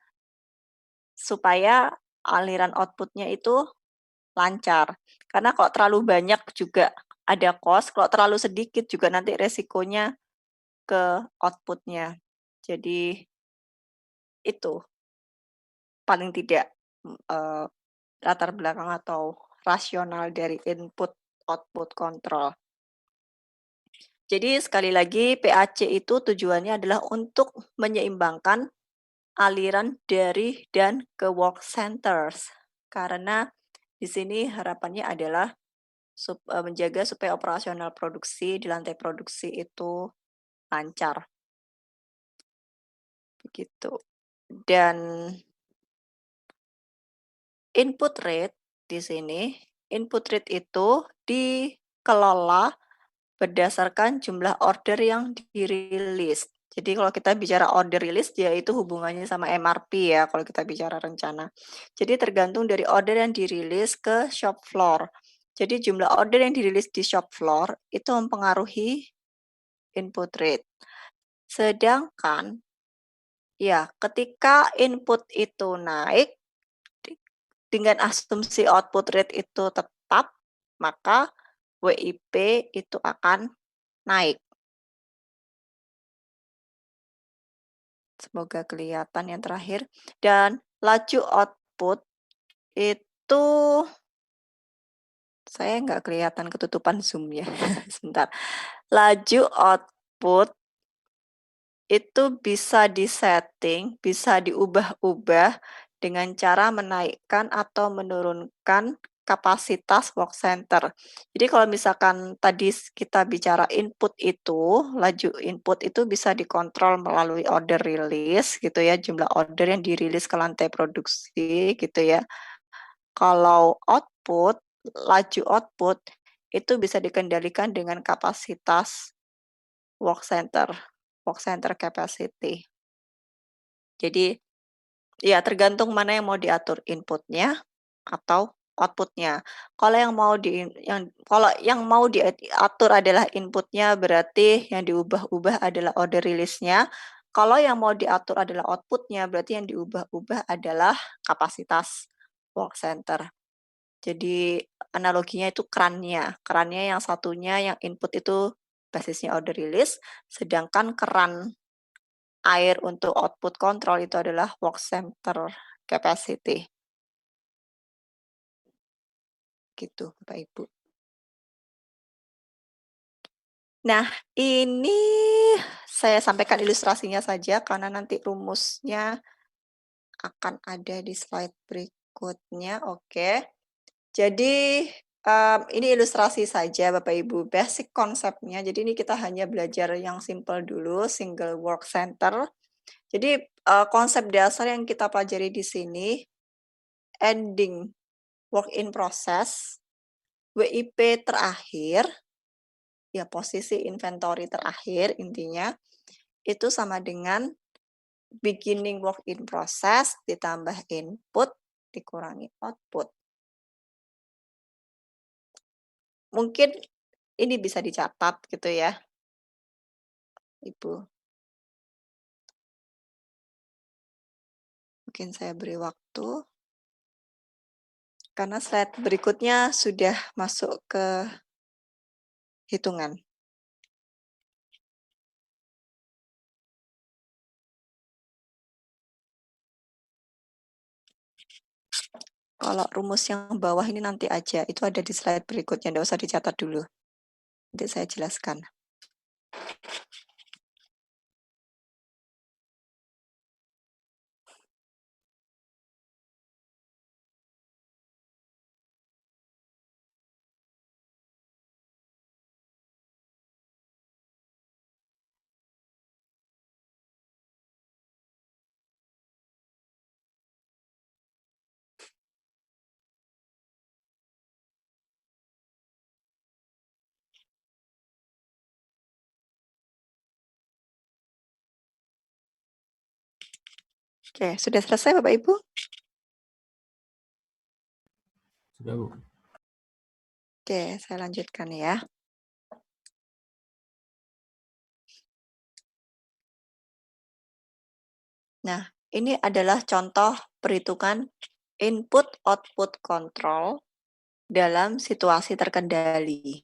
supaya aliran output-nya itu lancar. Karena kalau terlalu banyak juga ada cost, kalau terlalu sedikit juga nanti resikonya ke output-nya. Jadi itu paling tidak, latar belakang atau rasional dari input output control. Jadi sekali lagi PAC itu tujuannya adalah untuk menyeimbangkan aliran dari dan ke work centers. Karena di sini harapannya adalah menjaga supaya operasional produksi di lantai produksi itu lancar, begitu. Dan input rate di sini, input rate itu dikelola berdasarkan jumlah order yang dirilis. Jadi kalau kita bicara order rilis, dia itu hubungannya sama MRP ya, kalau kita bicara rencana. Jadi tergantung dari order yang dirilis ke shop floor. Jadi jumlah order yang dirilis di shop floor itu mempengaruhi input rate. Sedangkan, ya ketika input itu naik, di dengan asumsi output rate itu tetap, maka WIP itu akan naik. Semoga kelihatan yang terakhir. Dan laju output itu saya nggak kelihatan ketutupan Zoom-nya, sebentar. Laju output itu bisa disetting, bisa diubah-ubah dengan cara menaikkan atau menurunkan kapasitas work center. Jadi kalau misalkan tadi kita bicara input itu, laju input itu bisa dikontrol melalui order rilis gitu ya, jumlah order yang dirilis ke lantai produksi gitu ya. Kalau output, laju output itu bisa dikendalikan dengan kapasitas work center capacity. Jadi, ya tergantung mana yang mau diatur, inputnya atau outputnya. Kalau yang mau diatur adalah inputnya, berarti yang diubah-ubah adalah order rilisnya. Kalau yang mau diatur adalah outputnya, berarti yang diubah-ubah adalah kapasitas work center. Jadi analoginya itu kerannya. Kerannya yang satunya yang input itu basisnya order rilis, sedangkan keran air untuk output control itu adalah work center capacity. Gitu, Bapak Ibu. Nah, ini saya sampaikan ilustrasinya saja karena nanti rumusnya akan ada di slide berikutnya, oke. Jadi, ini ilustrasi saja Bapak Ibu, basic konsepnya. Jadi ini kita hanya belajar yang simple dulu, single work center. Jadi, konsep dasar yang kita pelajari di sini, ending work in process, WIP terakhir, ya posisi inventory terakhir intinya, itu sama dengan beginning work in process ditambah input dikurangi output. Mungkin ini bisa dicatat gitu ya, Ibu. Mungkin saya beri waktu, karena slide berikutnya sudah masuk ke hitungan. Kalau rumus yang bawah ini nanti aja, itu ada di slide berikutnya, nggak usah dicatat dulu. Nanti saya jelaskan. Oke, sudah selesai Bapak Ibu? Sudah, Bu. Oke, saya lanjutkan ya. Nah, ini adalah contoh perhitungan input-output control dalam situasi terkendali.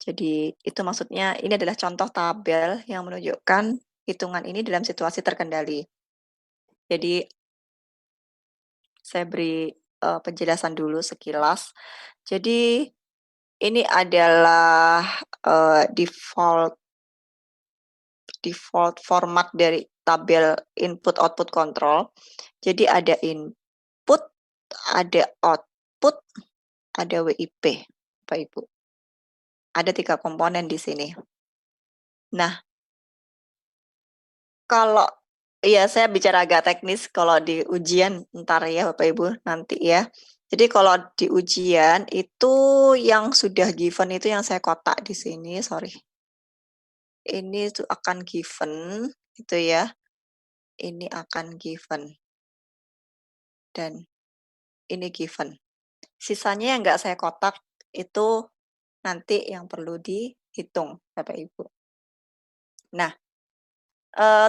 Jadi, itu maksudnya ini adalah contoh tabel yang menunjukkan hitungan ini dalam situasi terkendali. Jadi, saya beri penjelasan dulu sekilas. Jadi, ini adalah default format dari tabel input-output control. Jadi ada input, ada output, ada WIP, Bapak Ibu. Ada 3 komponen di sini. Nah, kalau iya saya bicara agak teknis kalau di ujian entar ya Bapak Ibu, nanti ya. Jadi kalau di ujian itu yang sudah given itu yang saya kotak di sini, sorry. Ini tuh akan given, gitu ya. Ini akan given. Dan ini given. Sisanya yang nggak saya kotak itu nanti yang perlu dihitung, Bapak Ibu. Nah,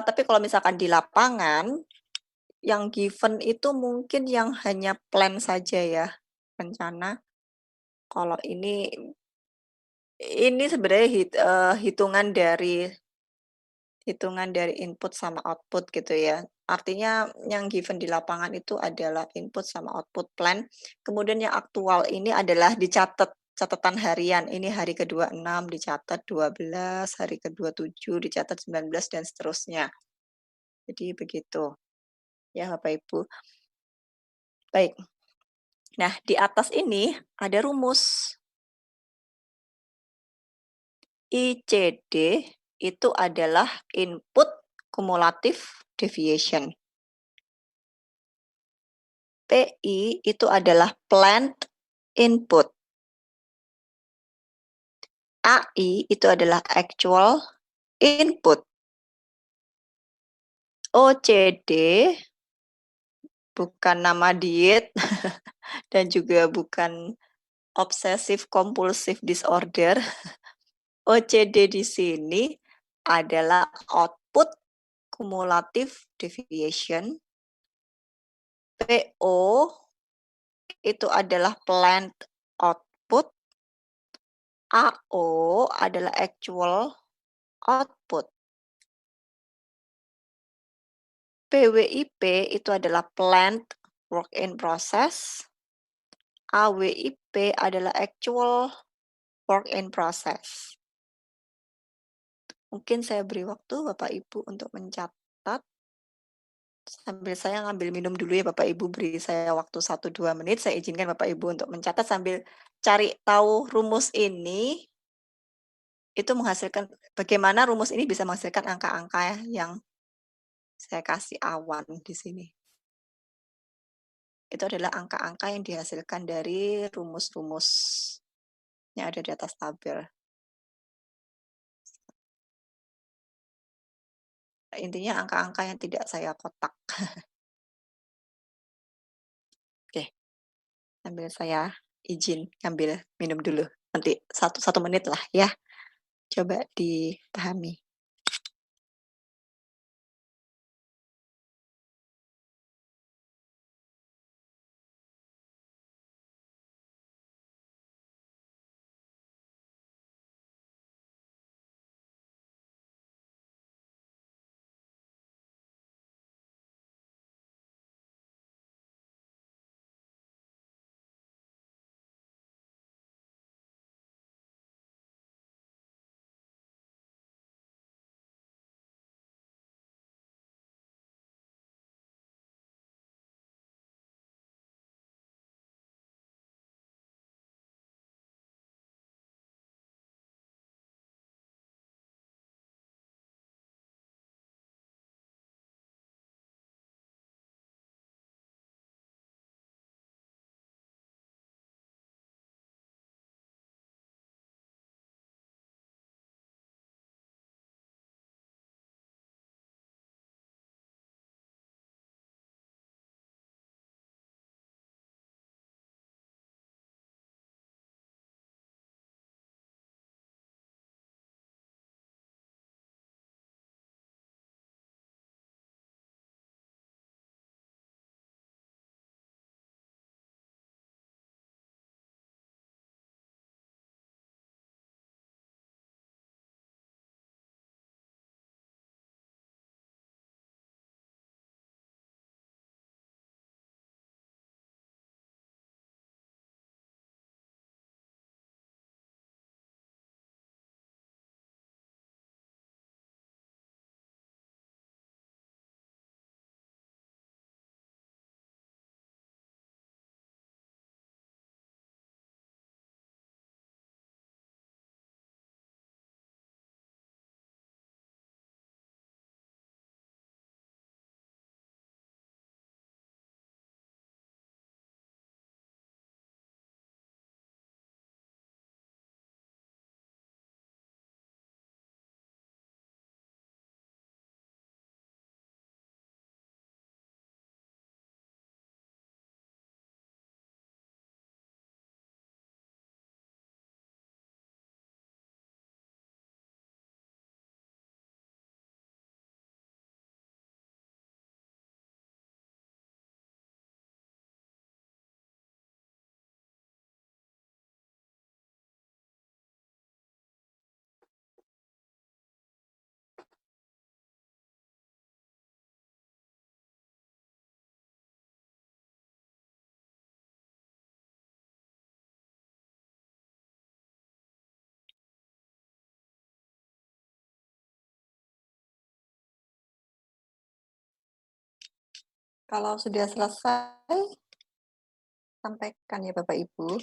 tapi kalau misalkan di lapangan, yang given itu mungkin yang hanya plan saja ya, rencana. Kalau ini sebenarnya hitungan dari input sama output gitu ya. Artinya yang given di lapangan itu adalah input sama output plan, kemudian yang aktual ini adalah dicatat, catatan harian. Ini hari ke-26 dicatat 12, hari ke-27 dicatat 19 dan seterusnya. Jadi begitu, ya Bapak Ibu. Baik. Nah, di atas ini ada rumus. ICD itu adalah input cumulative deviation. PI itu adalah planned input. AI itu adalah actual input. OCD bukan nama diet dan juga bukan obsessive compulsive disorder. OCD di sini adalah output cumulative deviation. PO itu adalah planned output. AO adalah actual output. PWIP itu adalah planned work in process. AWIP adalah actual work in process. Mungkin saya beri waktu Bapak Ibu untuk mencatat. Sambil saya ngambil minum dulu ya Bapak Ibu, beri saya waktu 1-2 menit, saya izinkan Bapak Ibu untuk mencatat sambil cari tahu rumus ini, itu menghasilkan bagaimana rumus ini bisa menghasilkan angka-angka yang saya kasih awan di sini. Itu adalah angka-angka yang dihasilkan dari rumus-rumus yang ada di atas tabel. Intinya angka-angka yang tidak saya kotak. Oke, sambil saya izin ngambil minum dulu, nanti 1 menit lah ya, coba dipahami. Kalau sudah selesai, sampaikan ya Bapak Ibu.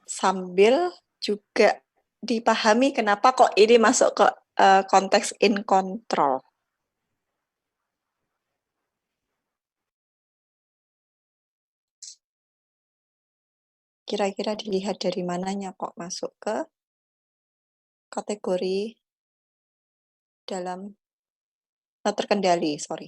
Sambil juga dipahami kenapa kok ini masuk ke, konteks in control. Kira-kira dilihat dari mananya kok masuk ke kategori dalam terkendali, sorry.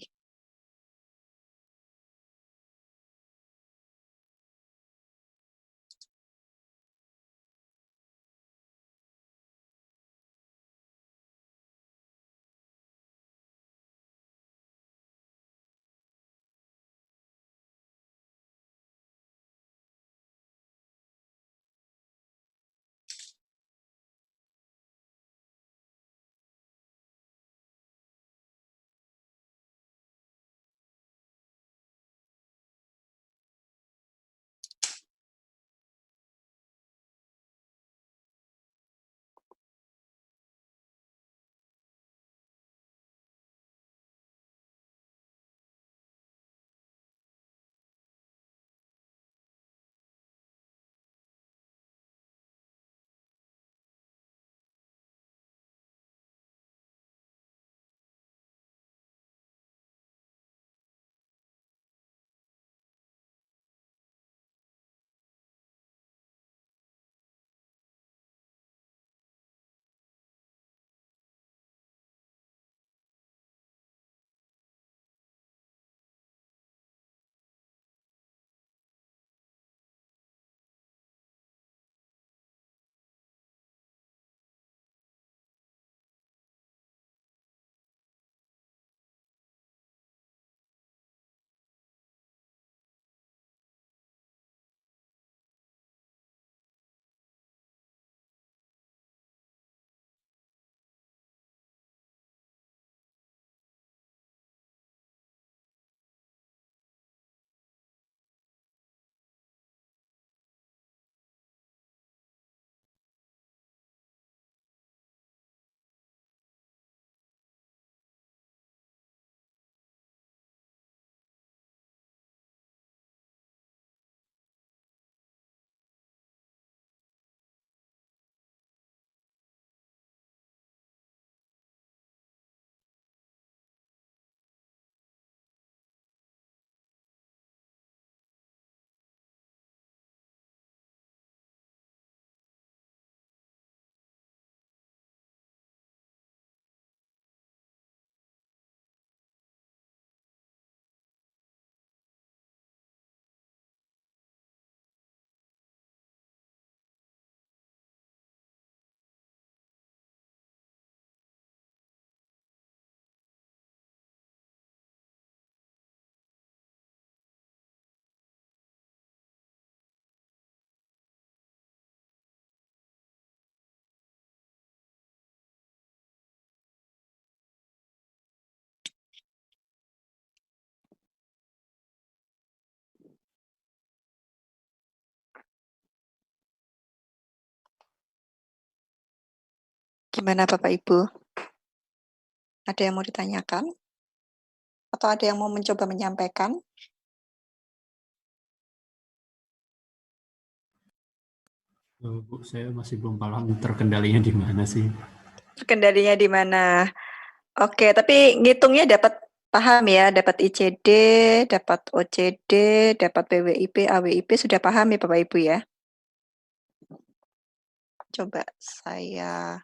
Gimana Bapak Ibu? Ada yang mau ditanyakan? Atau ada yang mau mencoba menyampaikan? Bu, saya masih belum paham terkendalinya di mana sih. Terkendalinya di mana? Oke, tapi ngitungnya dapat paham ya, dapat ICD, dapat OCD, dapat PWIP, AWIP, sudah paham ya Bapak Ibu ya? Coba saya,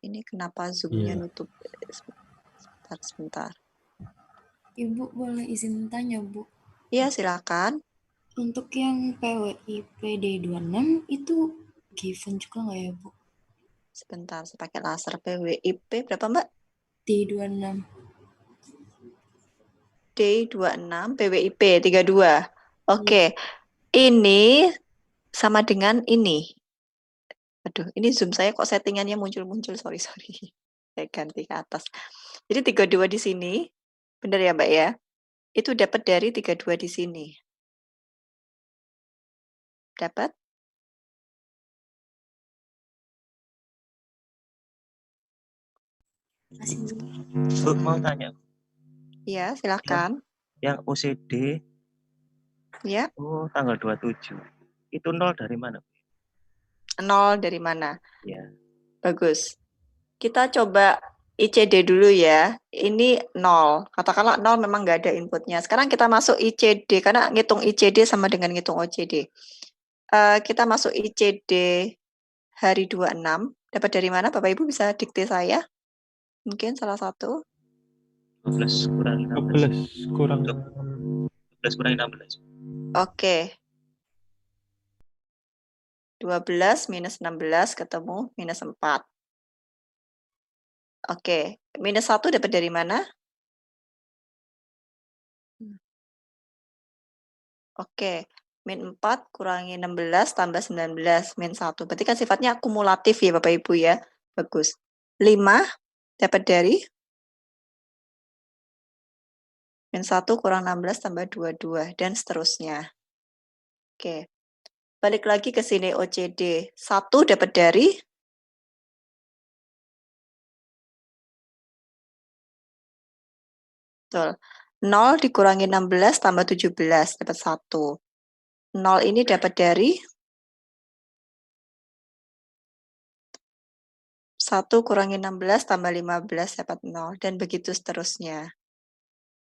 ini kenapa Zoom-nya Iya. nutup? Sebentar. Ibu boleh izin tanya, Bu? Iya, silakan. Untuk yang PWIP D26 itu given juga nggak ya, Bu? Sebentar, saya pakai laser. PWIP berapa Mbak? D26. D26, PWIP 32. Oke, ini sama dengan ini. Aduh, ini Zoom saya kok settingannya muncul-muncul, sorry. Saya ganti ke atas. Jadi 32 di sini, benar ya Mbak ya? Itu dapat dari 32 di sini. Dapat? Bu, mau tanya. Iya, silakan. Yang OCD Ya, oh tanggal 27. Itu 0 dari mana? 0 dari mana? Ya. Bagus. Kita coba ICD dulu ya. Ini 0. Katakanlah 0 memang nggak ada inputnya. Sekarang kita masuk ICD, karena ngitung ICD sama dengan ngitung OCD. Kita masuk ICD hari 26. Dapat dari mana? Bapak Ibu bisa dikte saya? Mungkin salah satu. 12 kurangi 16. 12 kurang 12 kurangi 16. Oke. 12 minus 16 ketemu minus 4. Oke. Minus 1 dapat dari mana? Oke. Min 4 kurangi 16 tambah 19 min 1. Berarti kan sifatnya akumulatif ya Bapak Ibu ya. Bagus. 5 dapat dari min 1 kurang 16 tambah 22 dan seterusnya. Oke. Balik lagi ke sini OCD. 1 dapat dari betul. 0 dikurangi 16 tambah 17 dapat 1. 0 ini dapat dari 1 kurangi 16 tambah 15 dapat 0 dan begitu seterusnya.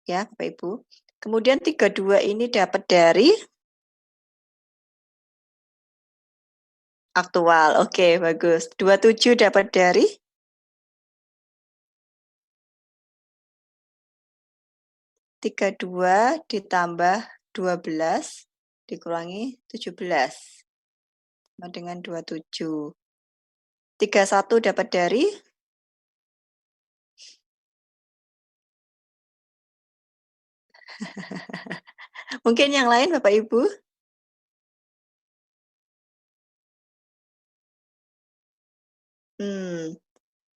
Ya, Bapak Ibu. Kemudian 32 ini dapat dari aktual. Oke, bagus. 27 dapat dari 32 ditambah 12 dikurangi 17 sama dengan 27. 31 dapat dari mungkin yang lain Bapak Ibu?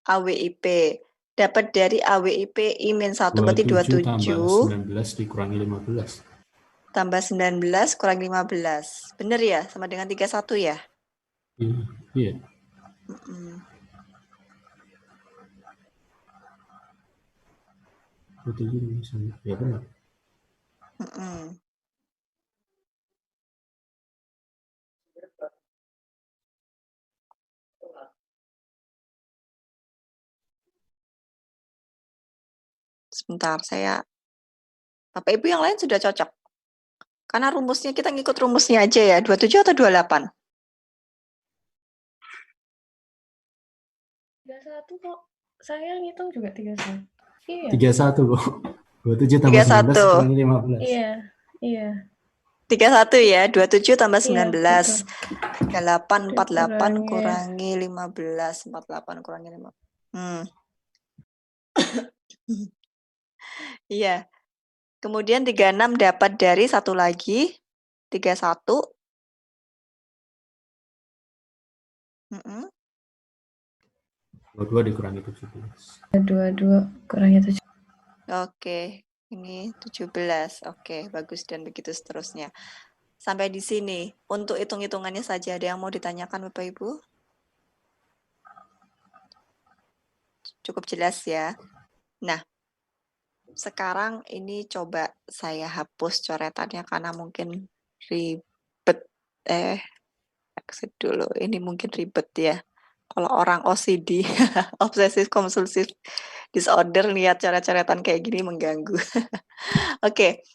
AWIP. Dapat dari AWIP I-1 berarti 27 tambah 27 19 dikurangi 15. tambah 19 kurang 15. Benar ya? Sama dengan 31 ya? Iya. Ya benar. Sebentar, Bapak Ibu yang lain sudah cocok. Karena rumusnya kita ngikut rumusnya aja ya, 27 atau 28? 31 kok. Saya ngitung juga 31. Iya. 31, Bu. 27 tambah 19 31. kurangi 15. Iya. 31 ya, 27 tambah Iya, 19. betul. 38, 48 Dikurangi. kurangi 15. 48 kurangi 15. Iya. Kemudian 36 dapat dari satu lagi. 31. 22 dikurangi 17. 22 kurangi 7. Oke, ini 17. Oke, bagus dan begitu seterusnya. Sampai di sini. Untuk hitung-hitungannya saja ada yang mau ditanyakan Bapak Ibu? Cukup jelas ya. Nah, sekarang ini coba saya hapus coretannya karena mungkin ribet. Exit dulu. Ini mungkin ribet ya. Kalau orang OCD, obsessive compulsive disorder, lihat coret-coretan kayak gini mengganggu. Oke,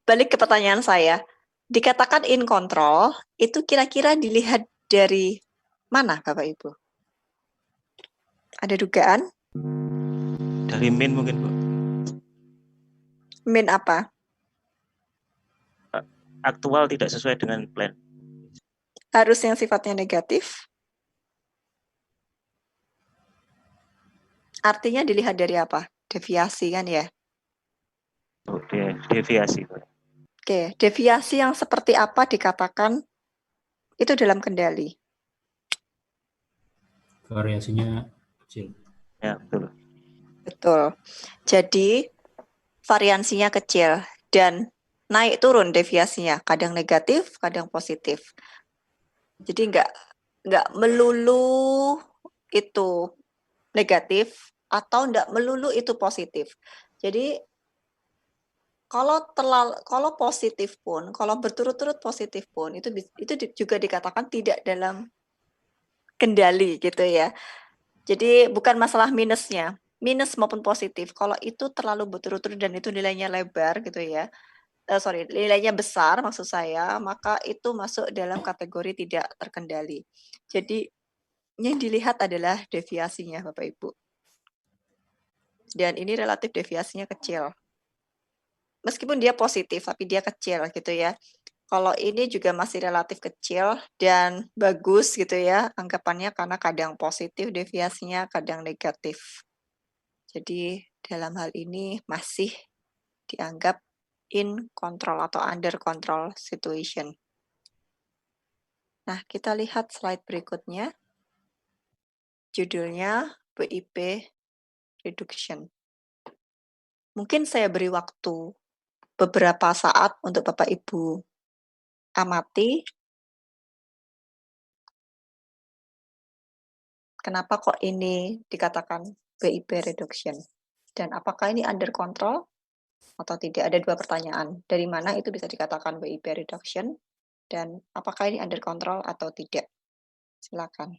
balik ke pertanyaan saya. Dikatakan in control, itu kira-kira dilihat dari mana Bapak Ibu? Ada dugaan? Dari min mungkin, Bu. Min apa? Aktual tidak sesuai dengan plan. Harus yang sifatnya negatif? Artinya dilihat dari apa? Deviasi kan ya? Oh, deviasi, Bu. Oke, deviasi yang seperti apa dikatakan itu dalam kendali? Variasinya kecil. Ya, betul. Betul. Jadi variansinya kecil dan naik turun deviasinya, kadang negatif, kadang positif. Jadi nggak melulu itu negatif atau nggak melulu itu positif. Jadi kalau positif pun, kalau berturut-turut positif pun itu juga dikatakan tidak dalam kendali gitu ya. Jadi bukan masalah minusnya, minus maupun positif. Kalau itu terlalu berturut-turut dan itu nilainya lebar gitu ya, nilainya besar maksud saya, maka itu masuk dalam kategori tidak terkendali. Jadi yang dilihat adalah deviasinya Bapak Ibu. Dan ini relatif deviasinya kecil. Meskipun dia positif, tapi dia kecil gitu ya. Kalau ini juga masih relatif kecil dan bagus gitu ya anggapannya karena kadang positif deviasinya, kadang negatif. Jadi dalam hal ini masih dianggap in control atau under control situation. Nah, kita lihat slide berikutnya. Judulnya BIP reduction. Mungkin saya beri waktu beberapa saat untuk Bapak Ibu amati. Kenapa kok ini dikatakan BIP reduction? Dan apakah ini under control atau tidak? Ada dua pertanyaan. Dari mana itu bisa dikatakan BIP reduction? Dan apakah ini under control atau tidak? Silakan.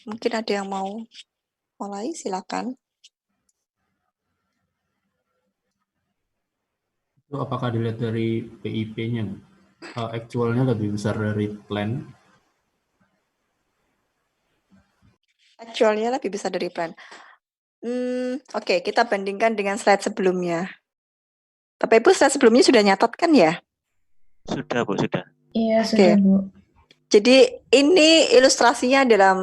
Mungkin ada yang mau mulai, silakan. Itu apakah dilihat dari PIP-nya? Actualnya lebih besar dari plan? Actualnya lebih besar dari plan. Oke, kita bandingkan dengan slide sebelumnya. Bapak Ibu slide sebelumnya sudah nyatat kan ya? Sudah, Bu, sudah. Iya, sudah, Bu. Jadi ini ilustrasinya dalam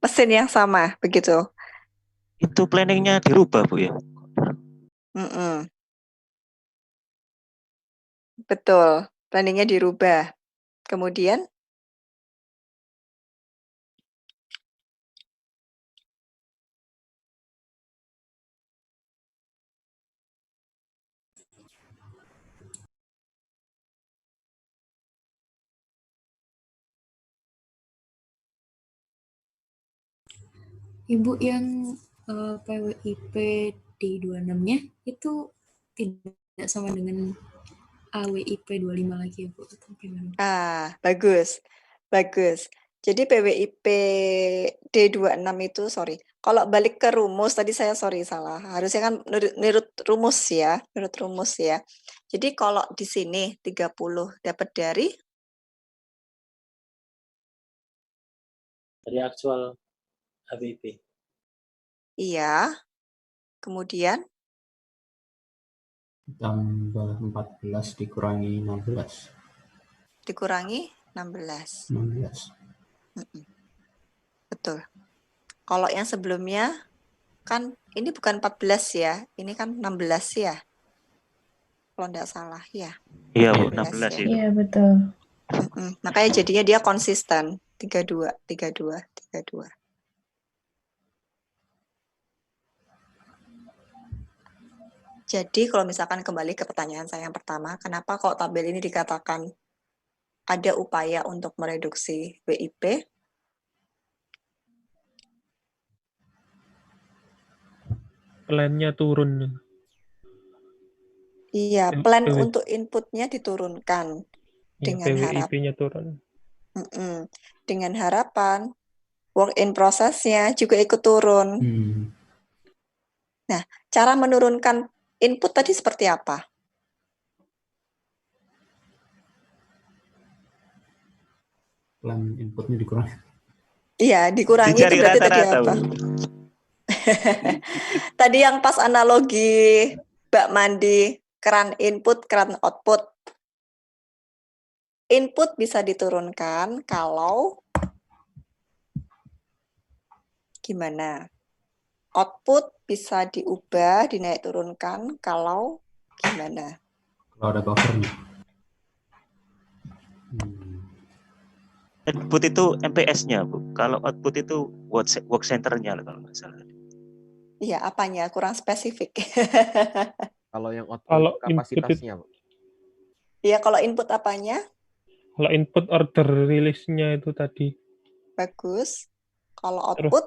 mesin yang sama, begitu? Itu planningnya dirubah, Bu, ya? Betul, planningnya dirubah. Kemudian? Ibu yang PWIP D26-nya itu tidak sama dengan AWIP 25 lagi ya Bu? Atau gimana? Bagus, bagus. Jadi PWIP D26 itu, kalau balik ke rumus, tadi saya salah. Harusnya kan menurut rumus ya, Jadi kalau di sini 30 dapat dari dari aktual HBIP. Iya. Kemudian Tambah 14 dikurangi 16. dikurangi 16. 16. Betul. Kalau yang sebelumnya kan ini bukan 14 ya, ini kan 16 ya. Kalau enggak salah ya. Iya Bu, 16 16 ya. itu. Iya, betul. Makanya jadinya dia konsisten 32, 32, 32. Jadi kalau misalkan kembali ke pertanyaan saya yang pertama, kenapa kok tabel ini dikatakan ada upaya untuk mereduksi WIP? Plan-nya turun. Iya, In- plan ini. untuk inputnya diturunkan Ya, dengan PWIP-nya turun. dengan harapan work in process-nya juga ikut turun. Nah, cara menurunkan input tadi seperti apa? Plan inputnya dikurangi. Iya, dikurangi itu Dicari berarti tadi rata-rata apa? Bu. Tadi yang pas analogi bak mandi, keran input, keran output. Input bisa diturunkan kalau gimana? Output bisa diubah, dinaik turunkan kalau gimana? Kalau ada buffernya. Input itu MPS-nya Bu. Kalau output itu work center-nya kalau nggak salah. Iya, apanya? Kurang spesifik. Kalau yang output Kalau kapasitasnya, Bu. Iya, kalau input apanya? Kalau input order release-nya itu tadi. Bagus. Kalau Terus output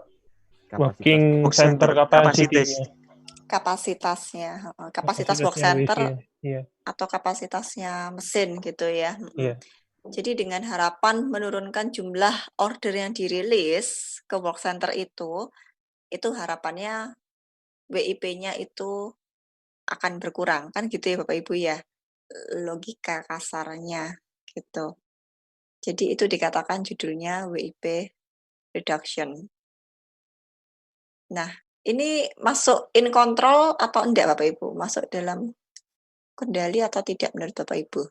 working Work center center, capacity-nya. kapasitasnya, kapasitas work Kapasitasnya WC. center Iya. atau kapasitasnya mesin gitu ya. Iya. Jadi dengan harapan menurunkan jumlah order yang dirilis ke work center itu harapannya WIP-nya itu akan berkurang, kan gitu ya Bapak Ibu ya, logika kasarnya gitu. Jadi itu dikatakan judulnya WIP reduction. Nah, ini masuk in control atau enggak Bapak Ibu? Masuk dalam kendali atau tidak menurut Bapak Ibu?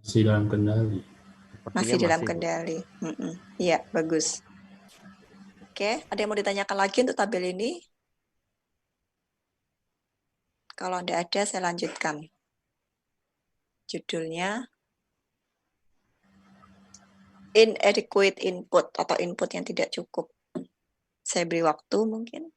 Masih dalam kendali. Masih dalam Bu. kendali. Iya, bagus. Oke, ada yang mau ditanyakan lagi untuk tabel ini? Kalau enggak ada, saya lanjutkan. Judulnya inadequate input atau input yang tidak cukup. Saya beri waktu mungkin.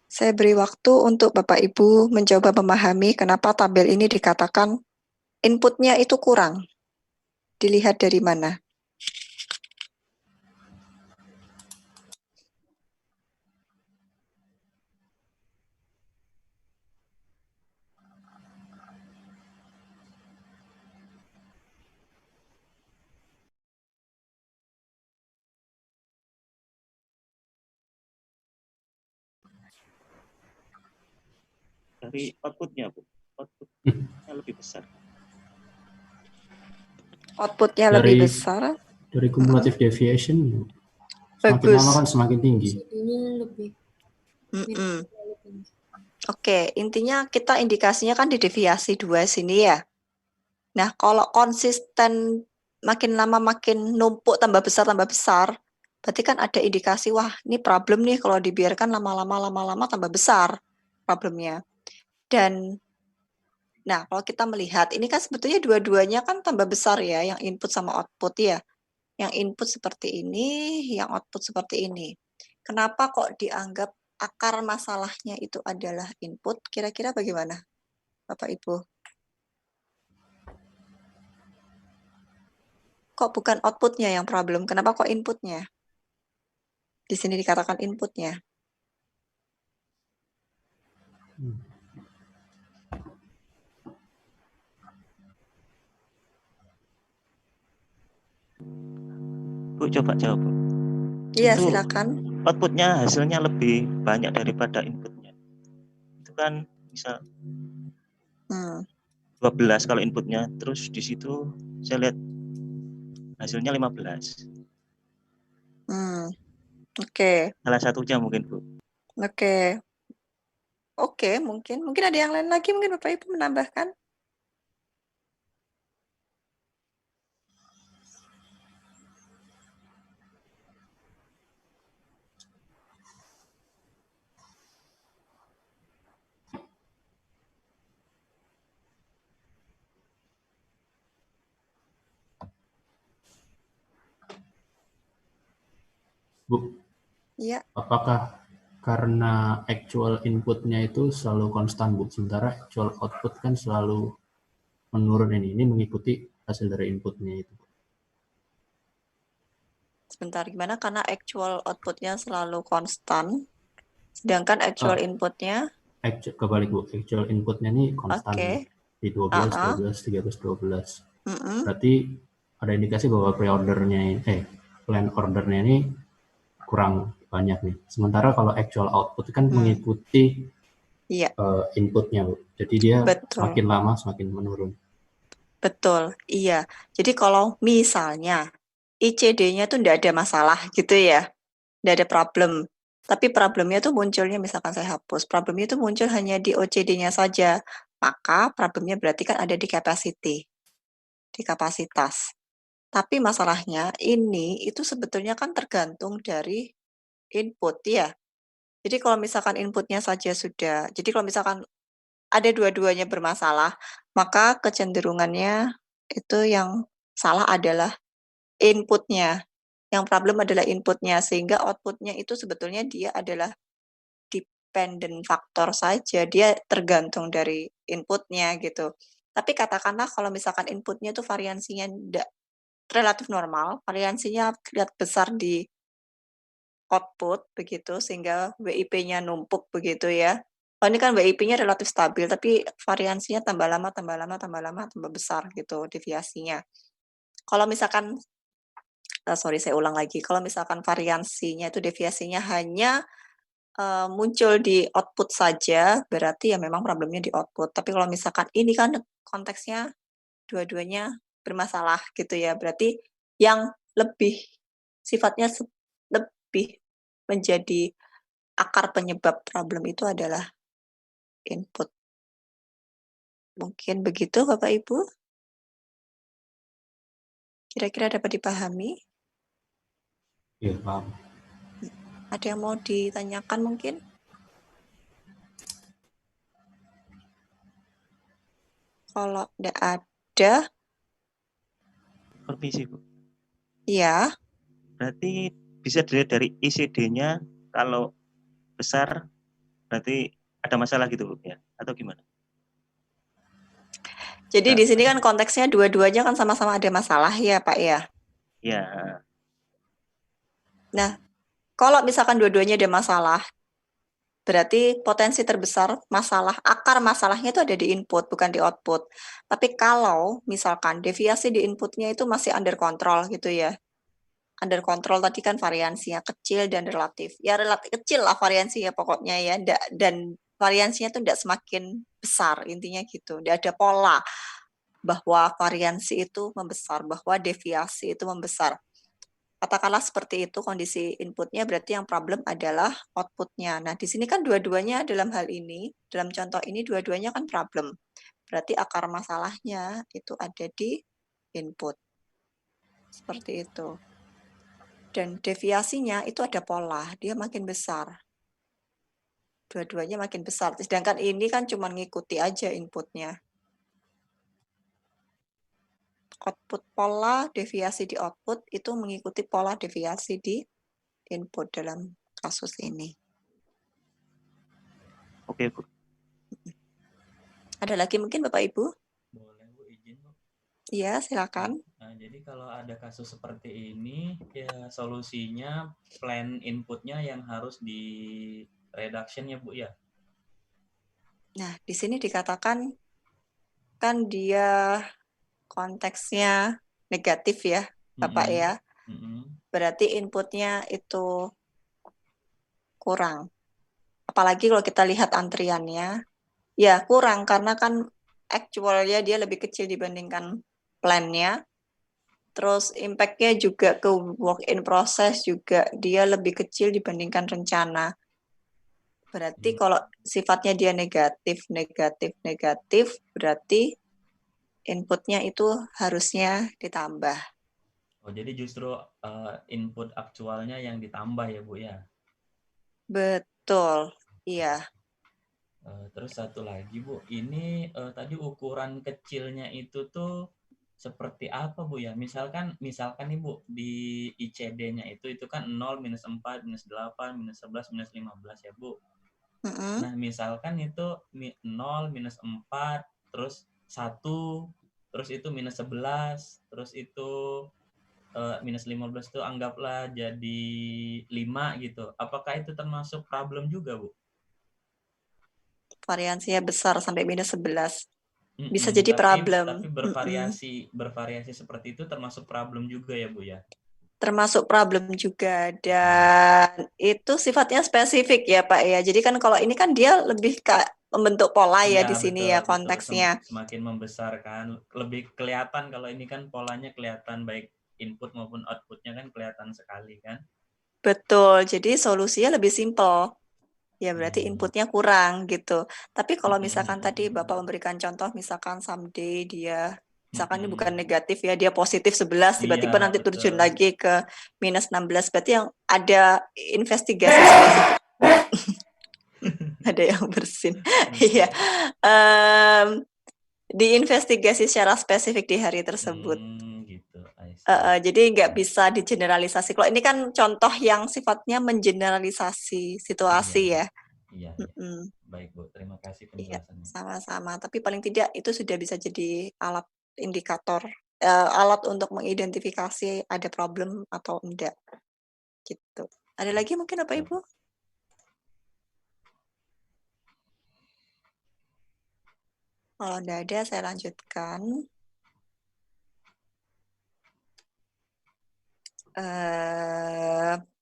Saya beri waktu untuk Bapak Ibu mencoba memahami kenapa tabel ini dikatakan inputnya itu kurang. Dilihat dari mana? Dari outputnya Bu. Outputnya lebih besar. Outputnya lebih besar. Dari cumulative deviation, semakin Bagus. lama kan semakin tinggi. lebih. Oke, intinya kita indikasinya kan di deviasi 2 sini ya. Nah, kalau konsisten makin lama makin numpuk tambah besar, berarti kan ada indikasi, wah ini problem nih kalau dibiarkan lama-lama tambah besar problemnya. Dan, nah kalau kita melihat, ini kan sebetulnya dua-duanya kan tambah besar ya, yang input sama output ya. Yang input seperti ini, yang output seperti ini. Kenapa kok dianggap akar masalahnya itu adalah input? Kira-kira bagaimana, Bapak Ibu? Kok bukan outputnya yang problem? Kenapa kok inputnya? Di sini dikatakan inputnya. Bu, coba jawab Bu. Iya, Itu silakan. outputnya hasilnya lebih banyak daripada inputnya. kan misal Hmm. 12 kalau inputnya, terus di situ saya lihat hasilnya 15. Oke. Salah satunya mungkin, Bu. Oke. Oke, mungkin ada yang lain lagi mungkin Bapak Ibu menambahkan? Bu, Iya. apakah karena actual inputnya itu selalu konstan, Bu, sementara actual output kan selalu menurun, ini mengikuti hasil dari inputnya itu. Sebentar, gimana? Karena actual output-nya selalu konstan, sedangkan actual input-nya Kebalik, Bu, actual inputnya ini konstan oke. di 12, 12, 13, 12. Mm-mm. Berarti ada indikasi bahwa plan ordernya ini kurang banyak nih. Sementara kalau actual output kan mengikuti Iya, inputnya, Bu. Jadi dia betul. semakin lama semakin menurun. Betul, iya. Jadi kalau misalnya ICD-nya tuh nggak ada masalah gitu ya, nggak ada problem. Tapi problemnya tuh munculnya, misalkan saya hapus, problemnya tuh muncul hanya di OCD-nya saja. Maka problemnya berarti kan ada di capacity, di kapasitas. Tapi masalahnya ini itu sebetulnya kan tergantung dari input ya. Jadi kalau misalkan inputnya saja sudah, jadi kalau misalkan ada dua-duanya bermasalah, maka kecenderungannya itu yang salah adalah inputnya. Yang problem adalah inputnya, sehingga outputnya itu sebetulnya dia adalah dependent faktor saja, dia tergantung dari inputnya gitu. Tapi katakanlah kalau misalkan inputnya itu variansinya relatif normal, variansinya lihat besar di output begitu, sehingga WIP-nya numpuk begitu ya. Oh ini kan WIP-nya relatif stabil, tapi variansinya tambah lama, tambah besar gitu deviasinya. Kalau misalkan, sorry saya ulang lagi, kalau misalkan variansinya itu deviasinya hanya muncul di output saja, berarti ya memang problemnya di output. Tapi kalau misalkan ini kan konteksnya dua-duanya bermasalah gitu ya, berarti yang lebih sifatnya lebih menjadi akar penyebab problem itu adalah input. Mungkin begitu Bapak Ibu? Kira-kira dapat dipahami? Iya, paham. Ada yang mau ditanyakan mungkin? Kalau tidak ada, Permisi, Bu. ya. Berarti bisa dilihat dari ICD-nya, kalau besar berarti ada masalah gitu, Bu, ya? Atau gimana? Jadi di sini kan konteksnya dua-duanya kan sama-sama ada masalah ya Pak ya? Ya. Nah, kalau misalkan dua-duanya ada masalah, berarti potensi terbesar akar masalahnya itu ada di input, bukan di output. Tapi kalau misalkan deviasi di inputnya itu masih under control gitu ya, under control tadi kan variansinya kecil dan relatif. Ya relatif kecil lah variansinya pokoknya ya, dan variansinya itu tidak semakin besar, intinya gitu. Tidak ada pola bahwa variansi itu membesar, bahwa deviasi itu membesar. Katakanlah seperti itu kondisi inputnya, berarti yang problem adalah outputnya. Nah, di sini kan dua-duanya dalam hal ini, dalam contoh ini dua-duanya kan problem. Berarti akar masalahnya itu ada di input. Seperti itu. Dan deviasinya itu ada pola, dia makin besar. Dua-duanya makin besar. Sedangkan ini kan cuma ngikuti aja inputnya. Output pola, deviasi di output itu mengikuti pola deviasi di input dalam kasus ini. Oke, Bu. Ada lagi mungkin Bapak Ibu? Boleh, Bu, izin, Bu. Iya, silakan. Nah, jadi kalau ada kasus seperti ini, ya solusinya plan inputnya yang harus di reduction ya, Bu, ya? Nah, di sini dikatakan kan dia konteksnya negatif ya, Bapak ya. Berarti inputnya itu kurang. apalagi kalau kita lihat antriannya, ya kurang karena kan actualnya dia lebih kecil dibandingkan plan-nya. Terus impact-nya juga ke work in process juga dia lebih kecil dibandingkan rencana. Berarti kalau sifatnya dia negatif, berarti inputnya itu harusnya ditambah. Oh, jadi justru input aktualnya yang ditambah ya, Bu ya? Betul, iya. Terus satu lagi, Bu, ini tadi ukuran kecilnya itu tuh seperti apa, Bu ya? Misalkan nih, Bu, di ICD-nya itu kan 0, minus 4, minus 8, minus 11, minus 15 ya, Bu. Nah, misalkan itu 0, minus 4, terus 1, terus itu minus 11, terus itu minus 15 itu anggaplah jadi 5 gitu. Apakah itu termasuk problem juga, Bu? Variansinya besar sampai minus 11. Bisa jadi Tapi problem. bervariasi seperti itu termasuk problem juga ya, Bu ya? Termasuk problem juga, dan itu sifatnya spesifik ya Pak ya. Jadi kan kalau ini kan dia lebih ke membentuk pola ya di sini ya betul. konteksnya. Semakin membesar kan, lebih kelihatan kalau ini kan polanya kelihatan, baik input maupun outputnya kan kelihatan sekali kan. Betul, jadi solusinya lebih simpel. Ya berarti inputnya kurang gitu. Tapi kalau misalkan tadi Bapak memberikan contoh, misalkan someday dia, misalkan ini bukan negatif ya, dia positif 11, tiba-tiba nanti terjun lagi ke minus 16, berarti yang ada investigasi spesifik. Ada yang bersin. Iya. Diinvestigasi secara spesifik di hari tersebut. Gitu. Jadi nggak bisa digeneralisasi. Kalau ini kan contoh yang sifatnya mengeneralisasi situasi ya. Iya. Baik, Bu. Terima kasih Iya, penjelasannya. sama-sama. Tapi paling tidak itu sudah bisa jadi alat indikator, alat untuk mengidentifikasi ada problem atau enggak. Gitu. Ada lagi mungkin Bapak Ibu? Kalau enggak ada, saya lanjutkan.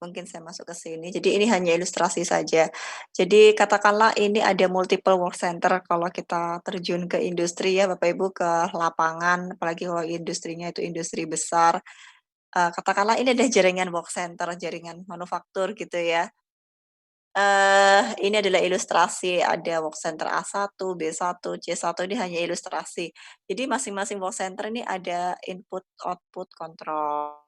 Mungkin saya masuk ke sini. Jadi ini hanya ilustrasi saja. Jadi katakanlah ini ada multiple work center kalau kita terjun ke industri ya Bapak Ibu, ke lapangan, apalagi kalau industrinya itu industri besar. Katakanlah ini ada jaringan work center, jaringan manufaktur gitu ya. Ini adalah ilustrasi, ada work center A1, B1, C1, ini hanya ilustrasi. Jadi masing-masing work center ini ada input output control.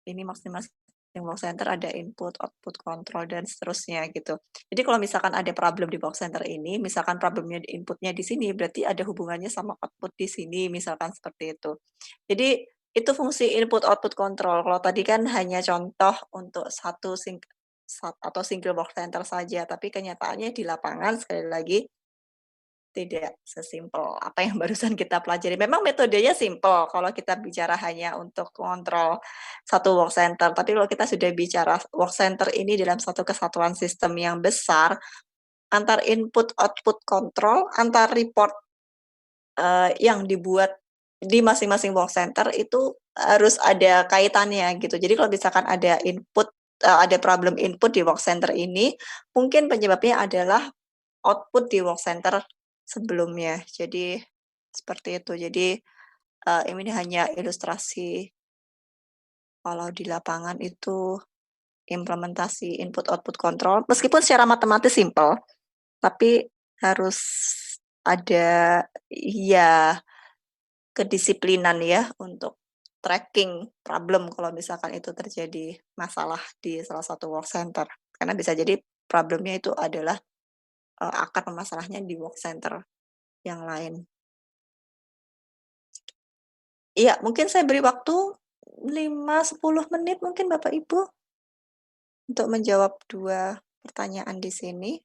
Ini masing-masing work center ada input, output, control, dan seterusnya gitu. Jadi kalau misalkan ada problem di work center ini, misalkan problemnya di inputnya di sini, berarti ada hubungannya sama output di sini, misalkan seperti itu. Jadi itu fungsi input, output, control. Kalau tadi kan hanya contoh untuk atau single work center saja, tapi kenyataannya di lapangan sekali lagi tidak sesimpel apa yang barusan kita pelajari. Memang metodenya simpel kalau kita bicara hanya untuk kontrol satu work center, tapi kalau kita sudah bicara work center ini dalam satu kesatuan sistem yang besar, antar input output control, antar report yang dibuat di masing-masing work center itu harus ada kaitannya gitu. Jadi kalau misalkan ada input ada problem input di work center ini, mungkin penyebabnya adalah output di work center sebelumnya. Jadi seperti itu. Jadi ini hanya ilustrasi kalau di lapangan itu implementasi input output control meskipun secara matematis simpel, tapi harus ada ya kedisiplinan ya untuk tracking problem kalau misalkan itu terjadi masalah di salah satu work center. Karena bisa jadi problemnya itu adalah akar permasalahannya di work center yang lain. Iya, mungkin saya beri waktu 5-10 menit mungkin Bapak Ibu untuk menjawab 2 pertanyaan di sini.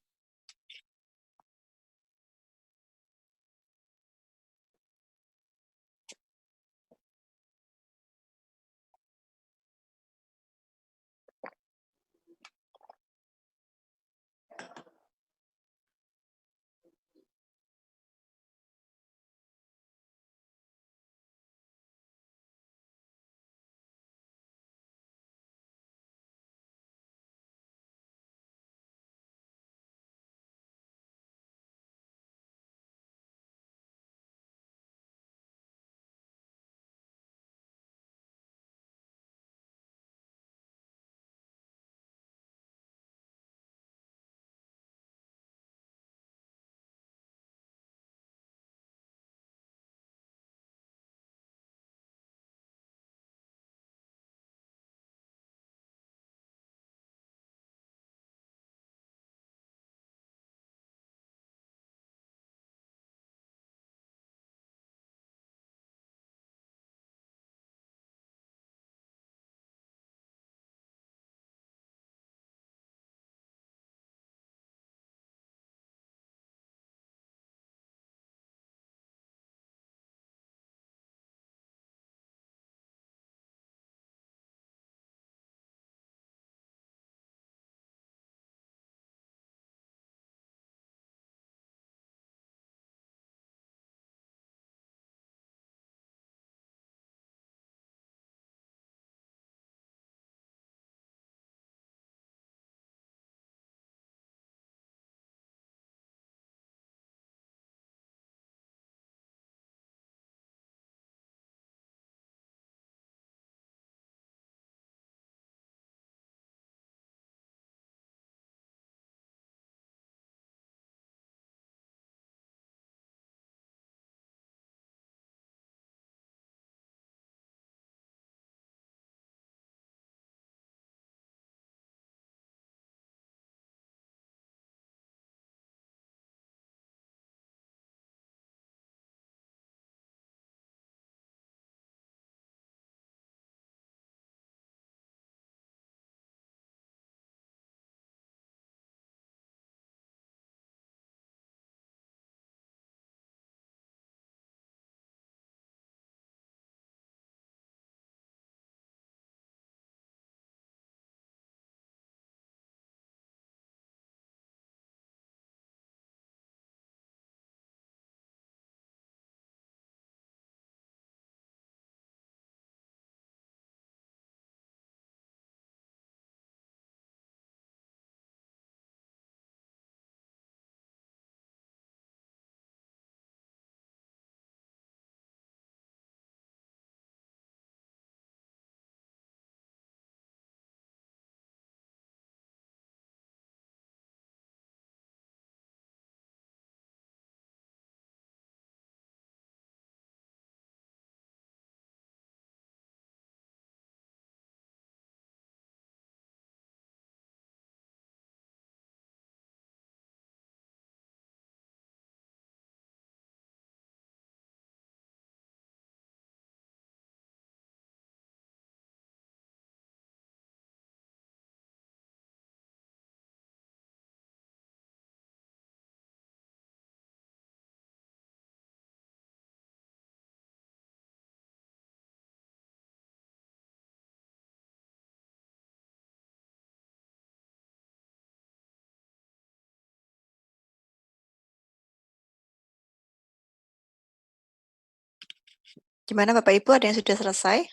Gimana Bapak Ibu, ada yang sudah selesai?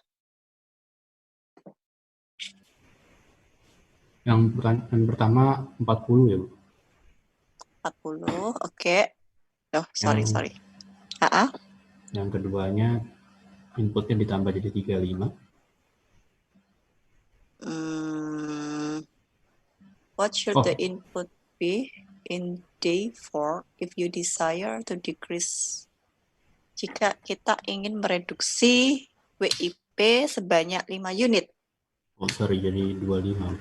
Yang pertama 40 ya, Bu. 40, oke. Oh, Yang sorry. Ah, yang keduanya inputnya ditambah jadi 35. What should Oh. the input be in day 4 if you desire to decrease? Jika kita ingin mereduksi WIP sebanyak 5 unit. Oh, sorry, jadi 25.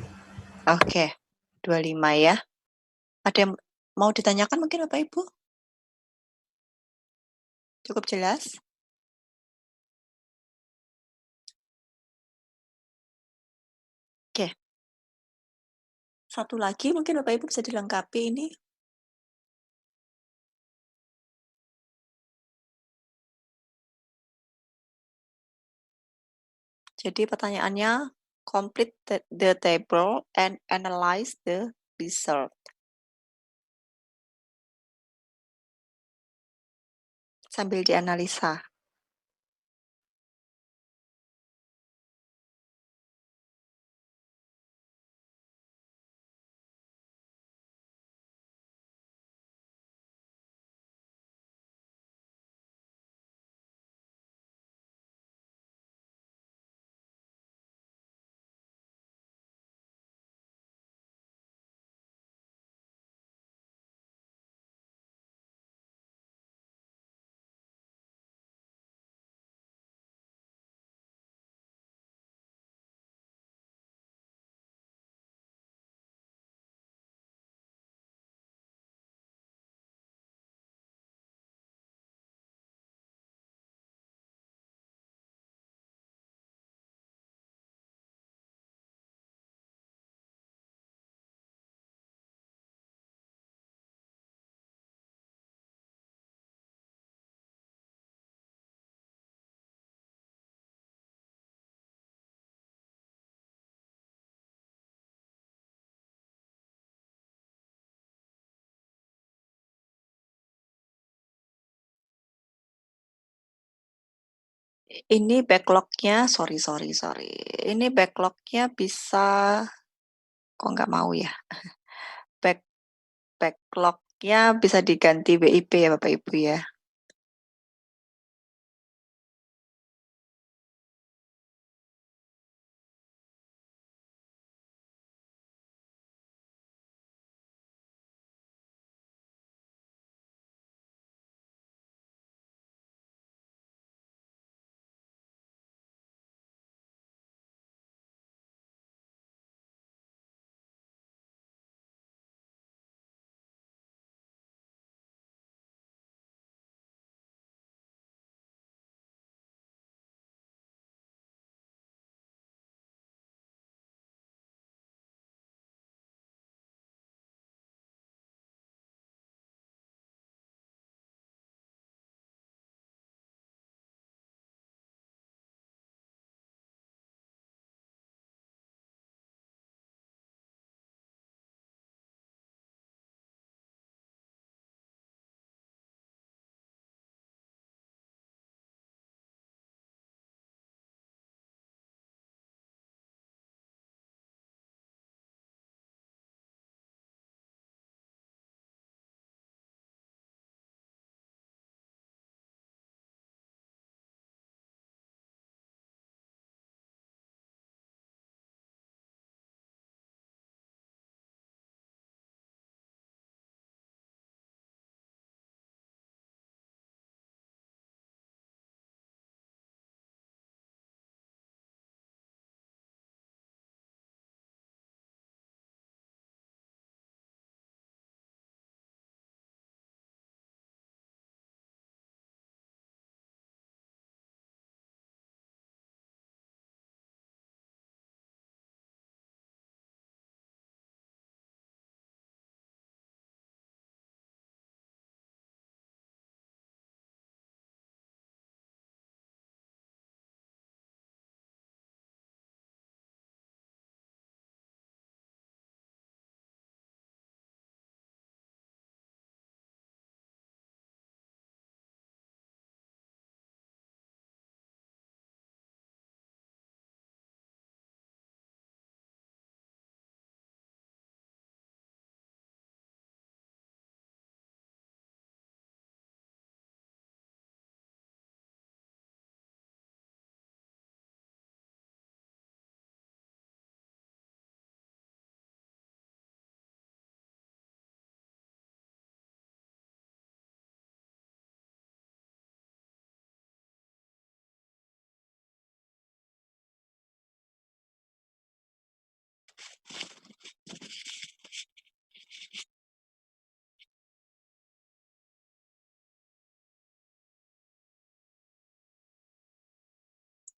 Oke, 25 ya. Ada yang mau ditanyakan mungkin Bapak Ibu? Cukup jelas? Oke. Satu lagi mungkin Bapak Ibu bisa dilengkapi ini. Jadi pertanyaannya, complete the table and analyze the result. Sambil dianalisa. Ini backlog-nya, sorry. Ini backlog-nya bisa, kok nggak mau ya? Backlog-nya bisa diganti WIP ya Bapak Ibu ya.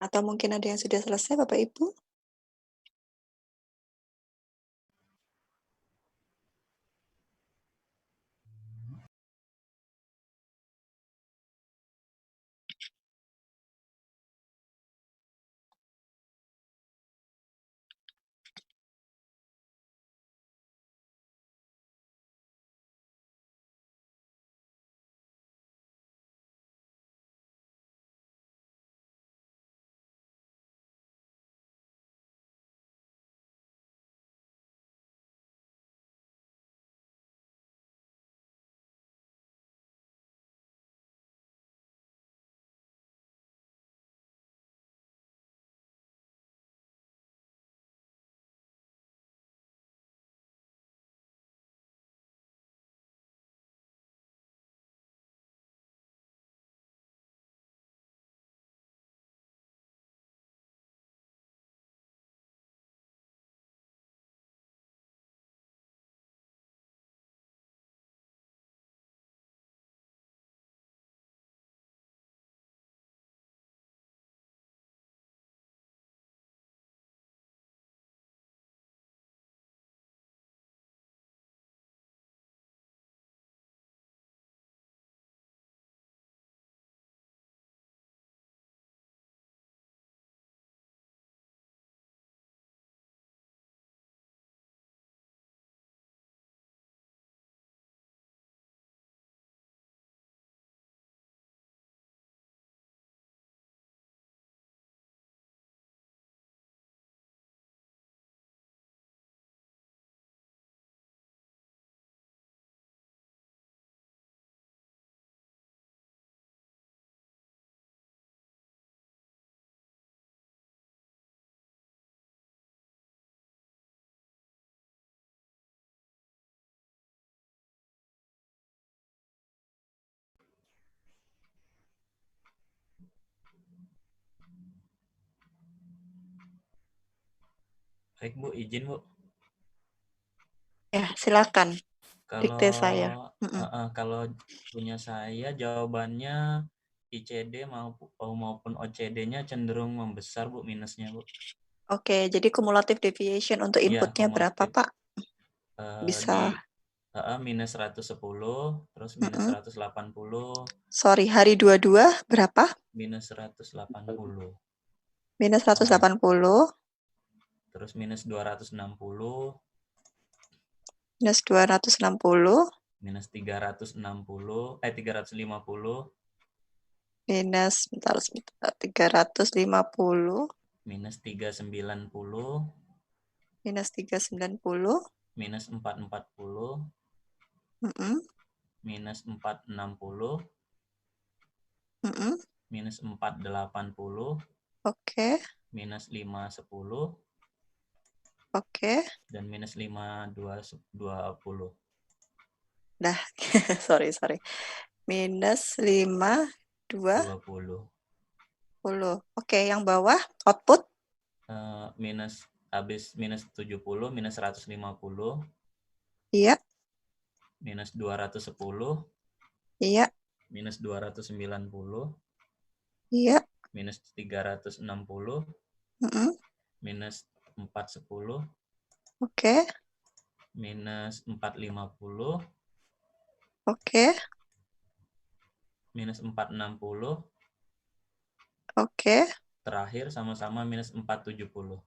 Atau mungkin ada yang sudah selesai, Bapak Ibu? Baik Bu, izin Bu. Ya, silakan. Dikte Kalau saya. kalau punya saya jawabannya ICD maupun OCD-nya cenderung membesar Bu, minusnya Bu. Oke, jadi cumulative deviation untuk Iya, inputnya berapa, cumulative. Pak? Di Bisa. minus 110, terus minus 180, Sorry, hari 22 berapa? minus 180, Minus 180, terus minus 260, minus 260, minus 360, 350, minus, bentar, 350, minus 390, minus 390, minus 440, minus 460, minus 480, oke, minus 510, oke. dan minus 520. Dah, sorry. Minus 5, 20. Oke, yang bawah output Minus habis minus 70, minus 150, iya, minus 210, iya, minus 290, iya, minus 360, minus 410, oke, minus 450, oke, minus 460, oke, terakhir sama-sama minus 470.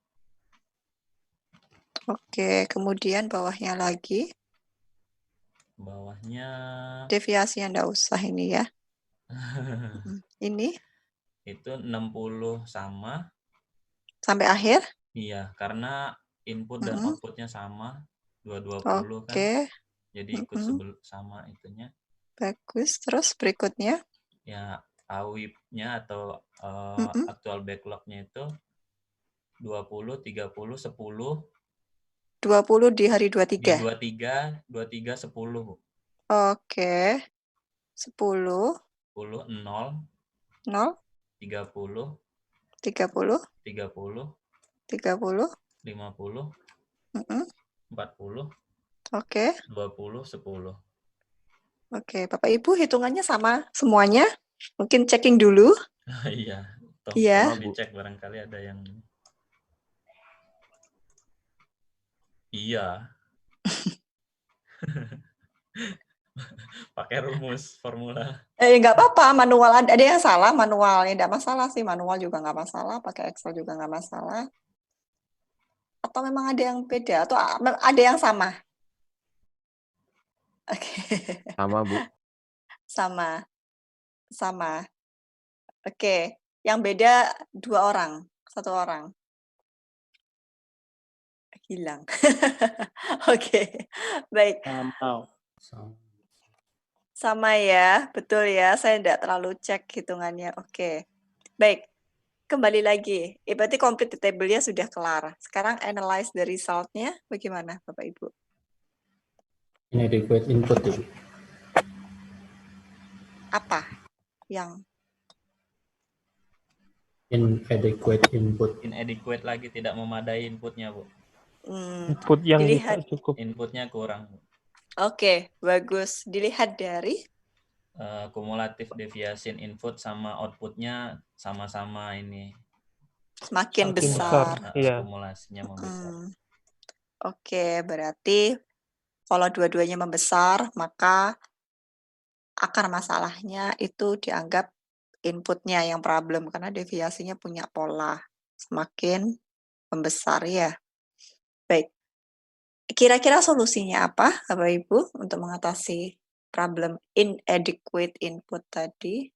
oke. Kemudian bawahnya lagi, Bawahnya deviasinya nggak usah ini ya. Ini itu 60 sama. sampai akhir? Iya, karena input dan outputnya sama, 220 kan. Oke, Jadi ikut sama itunya. bagus. Terus berikutnya? Ya, AWIP-nya atau actual backlog-nya itu 20, 30, 10. 20 di hari Di 23? 23, 10. Oke. 10, 10, 0, 0, 30, 30, 30, 30, 50, 40, oke. 20, 10. Oke, Bapak Ibu hitungannya sama semuanya? Mungkin checking dulu. Iya. Iya. Tolong dicek barangkali ada yang iya. Pakai rumus formula. Nggak apa-apa, manual ada yang salah manualnya, nggak masalah sih, manual juga nggak masalah, pakai Excel juga nggak masalah. Atau memang ada yang beda, atau ada yang sama? Oke. Sama, Bu. Sama. Oke, yang beda 2 orang, 1 orang. Hilang. Oke, baik. Sama ya, betul ya, saya tidak terlalu cek hitungannya. Oke, baik. Kembali lagi, berarti complete table-nya sudah kelar. Sekarang analyze the result-nya bagaimana, Bapak Ibu? Inadequate input itu. Apa yang Inadequate input. Inadequate lagi, tidak memadai inputnya, Bu. Input yang dilihat. tidak cukup. Inputnya kurang, Bu. Oke, bagus. Dilihat dari Kumulatif deviation input sama outputnya sama-sama ini. semakin Semakin besar. besar. Iya. Akumulasinya membesar. Oke, berarti kalau dua-duanya membesar, maka akar masalahnya itu dianggap inputnya yang problem, karena deviasinya punya pola. Semakin membesar ya. Baik. Kira-kira solusinya apa, Bapak Ibu, untuk mengatasi problem inadequate input tadi?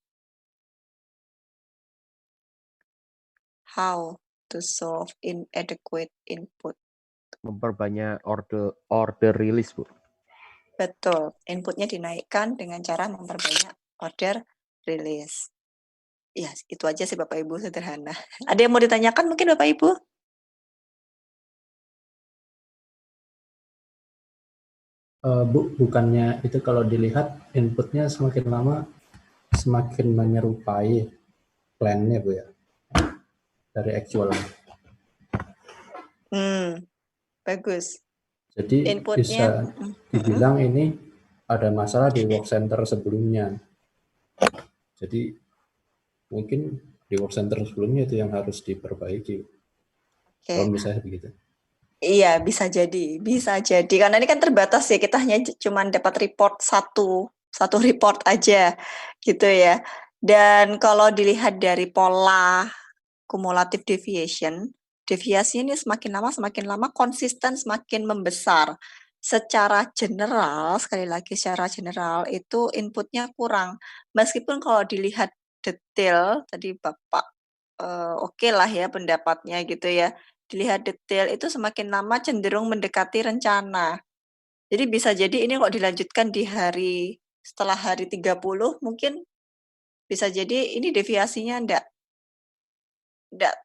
How to solve inadequate input? Memperbanyak order release, Bu. Betul, inputnya dinaikkan dengan cara memperbanyak order release. Ya, itu aja sih Bapak Ibu, sederhana. Ada yang mau ditanyakan mungkin Bapak Ibu? Bu, bukannya itu kalau dilihat inputnya semakin lama semakin menyerupai plan-nya, Bu ya, dari actual. Bagus. Jadi Inputnya, bisa dibilang ini ada masalah di work center sebelumnya. Jadi mungkin di work center sebelumnya itu yang harus diperbaiki. Kalau misalnya begitu. Iya, bisa jadi. Karena ini kan terbatas ya, kita hanya cuma dapat report satu report aja, gitu ya. Dan kalau dilihat dari pola cumulative deviation, deviasi ini semakin lama konsisten semakin membesar. Secara general, sekali lagi secara general, itu inputnya kurang. Meskipun kalau dilihat detail, tadi Bapak oke lah ya pendapatnya gitu ya. Dilihat detail itu semakin lama cenderung mendekati rencana. Jadi bisa jadi ini kok dilanjutkan di setelah hari 30 mungkin bisa jadi ini deviasinya enggak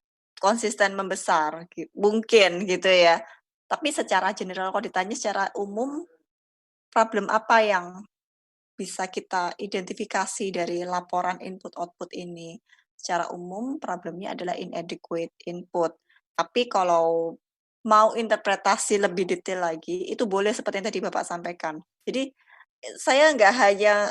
konsisten membesar, mungkin gitu ya. Tapi secara general kalau ditanya secara umum, problem apa yang bisa kita identifikasi dari laporan input-output ini? Secara umum problemnya adalah inadequate input. Tapi kalau mau interpretasi lebih detail lagi, itu boleh seperti yang tadi Bapak sampaikan. Jadi saya nggak hanya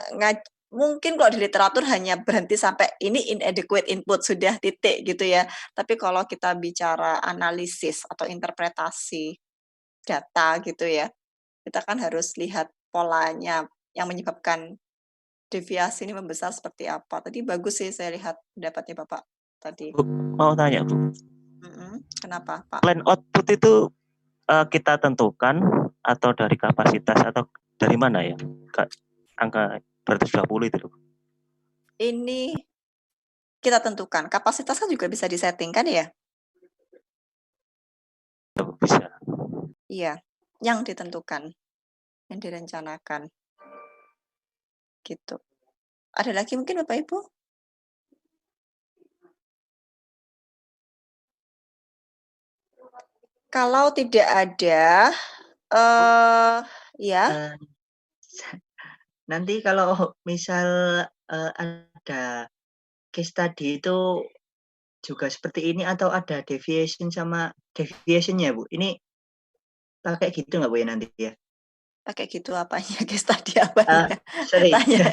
mungkin kalau di literatur hanya berhenti sampai ini inadequate input sudah titik gitu ya. Tapi kalau kita bicara analisis atau interpretasi data gitu ya, kita kan harus lihat polanya yang menyebabkan deviasi ini membesar seperti apa. Tadi bagus sih saya lihat pendapatnya Bapak tadi. Bu, mau tanya, Bu. Kenapa, Pak? Plan output itu kita tentukan atau dari kapasitas atau dari mana ya? Angka 220 itu loh. Ini kita tentukan. Kapasitas kan juga bisa disetting kan ya? Bisa. Iya, yang ditentukan, yang direncanakan. Gitu. Ada lagi mungkin Bapak Ibu? Kalau tidak ada, ya. Nanti kalau misal ada case study itu juga seperti ini atau ada deviation-nya, Bu? Ini pakai gitu nggak, Bu, ya nanti ya? Pakai gitu apanya? Case study apanya? Sorry. Tanya.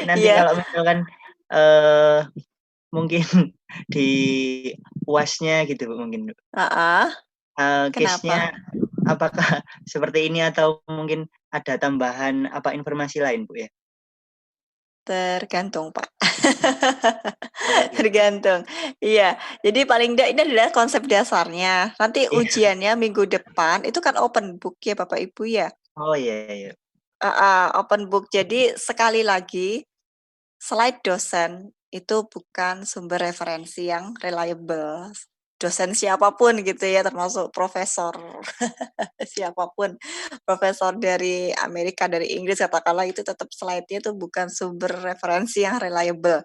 Nanti kalau misalkan mungkin di UAS-nya gitu Bu mungkin Bu. Heeh. Case-nya Kenapa? apakah seperti ini atau mungkin ada tambahan apa informasi lain Bu ya? Tergantung, Pak. Oh gitu. Tergantung. Iya, jadi paling nggak ini adalah konsep dasarnya. Nanti Iya. ujiannya minggu depan itu kan open book ya Bapak Ibu ya? Oh iya iya. Open book. Jadi sekali lagi, slide dosen itu bukan sumber referensi yang reliable. Dosen siapapun gitu ya, termasuk profesor siapapun, profesor dari Amerika, dari Inggris katakanlah itu tetap slide-nya itu bukan sumber referensi yang reliable.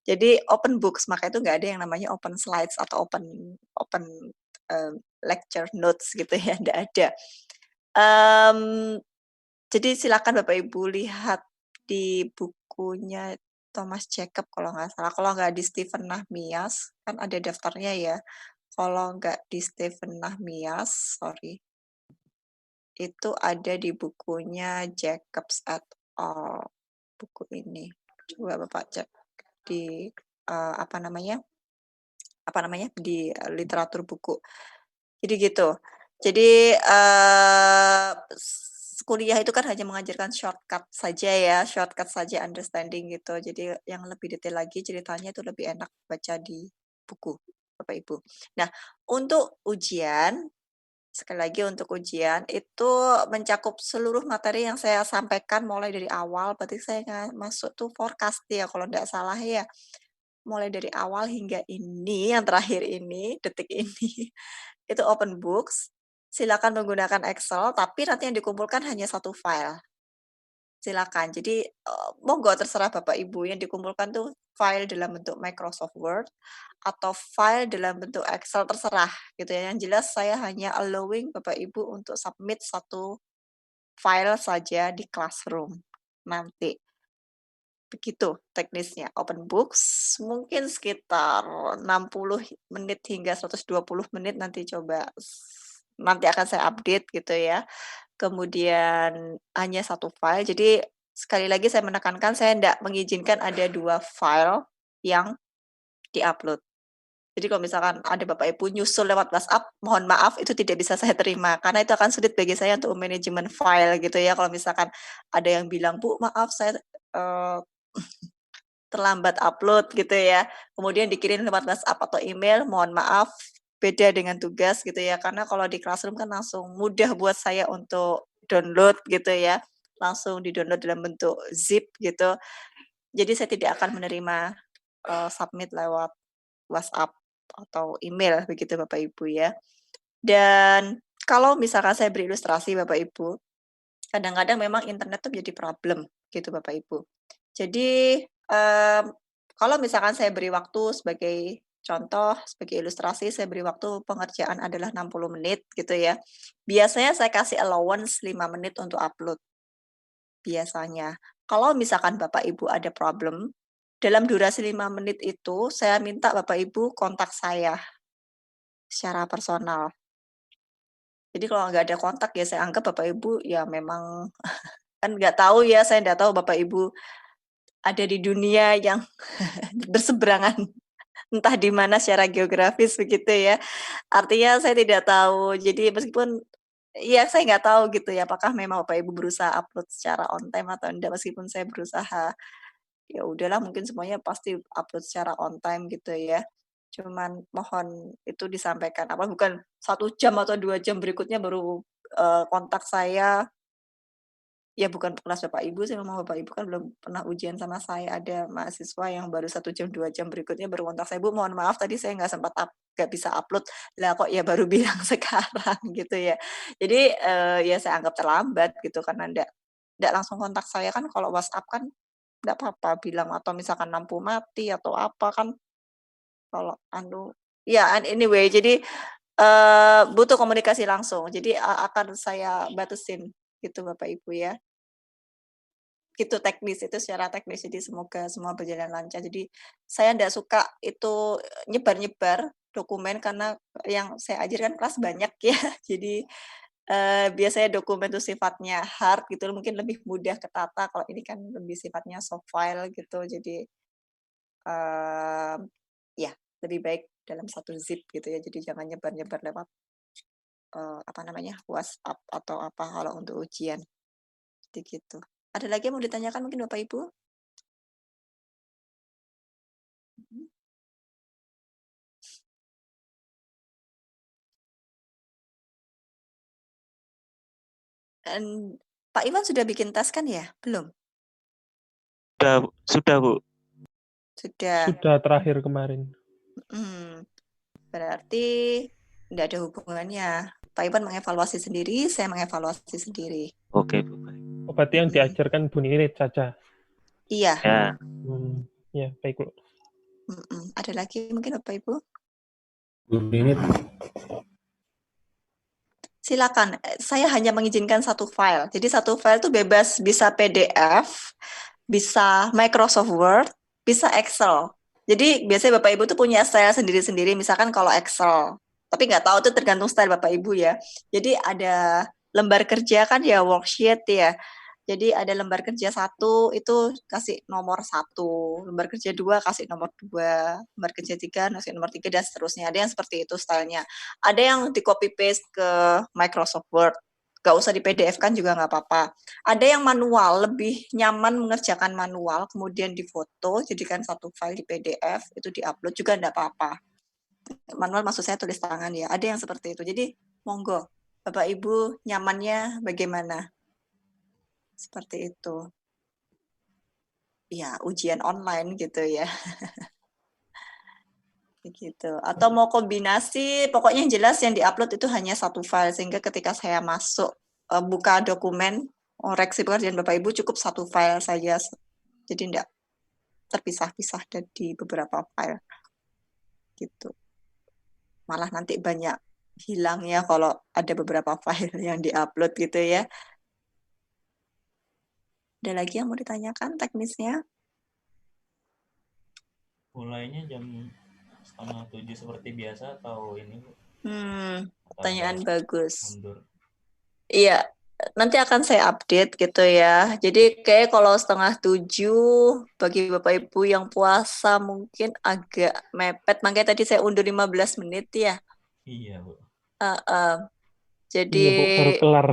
Jadi open books, maka itu nggak ada yang namanya open slides atau open open lecture notes gitu ya, nggak ada. Jadi silakan Bapak Ibu lihat di bukunya Thomas Jacob kalau nggak salah, kalau nggak di Stephen Nahmias, kan ada daftarnya ya. Kalau nggak di Stephen Nahmias, sorry, itu ada di bukunya Jacobs et al. Buku ini. Coba Bapak cek di apa namanya, di literatur buku. Jadi gitu. Jadi kuliah itu kan hanya mengajarkan shortcut saja ya, shortcut saja understanding gitu. Jadi yang lebih detail lagi ceritanya itu lebih enak baca di buku, Bapak Ibu. Nah, untuk ujian, sekali lagi untuk ujian itu mencakup seluruh materi yang saya sampaikan mulai dari awal, berarti saya masuk tuh forecast ya kalau tidak salah ya. Mulai dari awal hingga ini, yang terakhir ini, detik ini, itu open books. Silakan menggunakan Excel, tapi nanti yang dikumpulkan hanya satu file. Silakan. Jadi monggo terserah Bapak Ibu, yang dikumpulkan tuh file dalam bentuk Microsoft Word atau file dalam bentuk Excel, terserah gitu ya. Yang jelas saya hanya allowing Bapak Ibu untuk submit satu file saja di Classroom nanti. Begitu teknisnya. Open books mungkin sekitar 60 menit hingga 120 menit nanti coba nanti akan saya update gitu ya. Kemudian hanya satu file. Jadi sekali lagi saya menekankan saya tidak mengizinkan ada 2 file yang di-upload. Jadi kalau misalkan ada Bapak Ibu nyusul lewat WhatsApp, mohon maaf itu tidak bisa saya terima karena itu akan sulit bagi saya untuk manajemen file gitu ya. Kalau misalkan ada yang bilang, "Bu, maaf saya terlambat upload," gitu ya. Kemudian dikirim lewat WhatsApp atau email, mohon maaf beda dengan tugas gitu ya. Karena kalau di Classroom kan langsung mudah buat saya untuk download gitu ya. Langsung di-download dalam bentuk zip gitu. Jadi saya tidak akan menerima submit lewat WhatsApp atau email begitu Bapak Ibu ya. Dan kalau misalkan saya berilustrasi Bapak Ibu, kadang-kadang memang internet tuh menjadi problem gitu Bapak Ibu. Jadi kalau misalkan saya beri waktu sebagai contoh, sebagai ilustrasi, saya beri waktu pengerjaan adalah 60 menit gitu ya. Biasanya saya kasih allowance 5 menit untuk upload, biasanya. Kalau misalkan Bapak Ibu ada problem, dalam durasi 5 menit itu saya minta Bapak Ibu kontak saya secara personal. Jadi kalau nggak ada kontak ya saya anggap Bapak Ibu ya memang kan nggak tahu ya, saya nggak tahu Bapak Ibu ada di dunia yang berseberangan, entah di mana secara geografis begitu ya. Artinya saya tidak tahu. Jadi meskipun ya saya nggak tahu gitu ya, apakah memang Bapak Ibu berusaha upload secara on time atau enggak, meskipun saya berusaha, ya udahlah mungkin semuanya pasti upload secara on time gitu ya. Cuman mohon itu disampaikan, apa bukan 1 jam atau 2 jam berikutnya baru, kontak saya. Ya bukan kelas Bapak Ibu sih, memang Bapak Ibu kan belum pernah ujian sama saya, ada mahasiswa yang baru 1 jam, 2 jam berikutnya baru kontak saya, "Bu, mohon maaf tadi saya nggak sempat nggak bisa upload." Lah kok ya baru bilang sekarang gitu ya. Jadi, ya saya anggap terlambat gitu karena ndak langsung kontak saya, kan kalau WhatsApp kan ndak apa-apa bilang atau misalkan lampu mati atau apa kan kalau ya anyway jadi, butuh komunikasi langsung. Jadi akan saya batasin gitu Bapak Ibu ya. Gitu teknis, itu secara teknis. Jadi semoga semua berjalan lancar. Jadi saya ndak suka itu nyebar-nyebar dokumen karena yang saya ajarkan kelas banyak ya. Jadi, biasanya dokumen itu sifatnya hard gitu, mungkin lebih mudah ketata, kalau ini kan lebih sifatnya soft file gitu. Jadi, ya lebih baik dalam satu zip gitu ya. Jadi jangan nyebar-nyebar lewat WhatsApp atau apa kalau untuk ujian. Jadi gitu. Ada lagi yang mau ditanyakan mungkin Bapak Ibu? Mhm. Dan Pak Iwan sudah bikin tes kan ya? Belum? Sudah, Bu. Sudah. Sudah terakhir kemarin. Berarti tidak ada hubungannya. Pak Iwan mengevaluasi sendiri, saya mengevaluasi sendiri. Oke, Bu. Oh, berarti yang diajarkan Bu Nirit saja. Iya. Ya. Ya, baik, Bu. Ada lagi mungkin Bapak Ibu? Bu Ninit, Silakan. Saya hanya mengizinkan satu file. Jadi satu file itu bebas, bisa PDF, bisa Microsoft Word, bisa Excel. Jadi biasanya Bapak Ibu tuh punya style sendiri-sendiri. Misalkan kalau Excel, tapi nggak tahu itu tergantung style Bapak Ibu ya. Jadi ada lembar kerja kan ya, worksheet ya. Jadi ada lembar kerja 1 itu kasih nomor 1, lembar kerja 2 kasih nomor 2, lembar kerja 3 kasih nomor 3 dan seterusnya. Ada yang seperti itu stylenya. Ada yang di copy paste ke Microsoft Word. Gak usah di PDF kan juga nggak apa-apa. Ada yang manual, lebih nyaman mengerjakan manual, kemudian difoto, jadikan satu file di PDF, itu diupload juga nggak apa-apa. Manual maksud saya tulis tangan ya. Ada yang seperti itu. Jadi monggo, Bapak Ibu nyamannya bagaimana? Seperti itu. Ya, ujian online gitu ya. Begitu. Atau mau kombinasi, pokoknya yang jelas yang diupload itu hanya satu file, sehingga ketika saya masuk buka dokumen, koreksi pekerjaan Bapak Ibu cukup satu file saja. Jadi tidak terpisah-pisah di beberapa file. Gitu. Malah nanti banyak hilang ya kalau ada beberapa file yang diupload gitu ya. Ada lagi yang mau ditanyakan teknisnya? Mulainya jam 6:30 seperti biasa atau ini, Bu? Pertanyaan bagus. Mundur. Iya, nanti akan saya update gitu ya. Jadi kayak kalau 6:30 bagi Bapak Ibu yang puasa mungkin agak mepet. Makanya tadi saya undur 15 menit ya. Iya, Bu. Jadi Iya, Bu, baru kelar.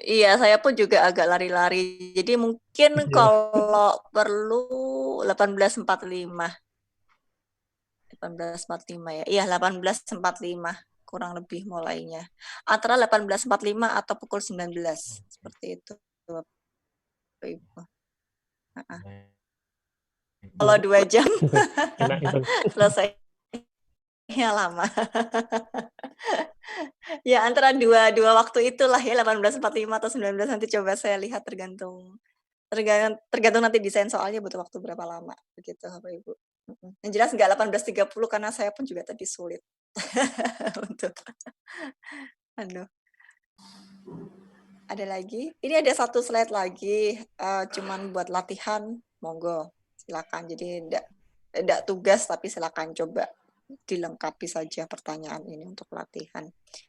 iya, saya pun juga agak lari-lari. Jadi mungkin kalau perlu 18.45. 18.45 ya. Iya, 18.45 kurang lebih mulainya. Antara 18.45 atau pukul 19. Seperti itu. Bapak Ibu. Kalau 2 jam selesainya lama. Ya antara dua waktu itulah ya, 18.45 atau 19, nanti coba saya lihat tergantung nanti desain soalnya butuh waktu berapa lama begitu Bapak Ibu. Yang jelas enggak 18.30 karena saya pun juga tadi sulit untuk Ada lagi? Ini ada satu slide lagi, cuman buat latihan, monggo silakan. Jadi enggak tugas tapi silakan coba dilengkapi saja pertanyaan ini untuk latihan.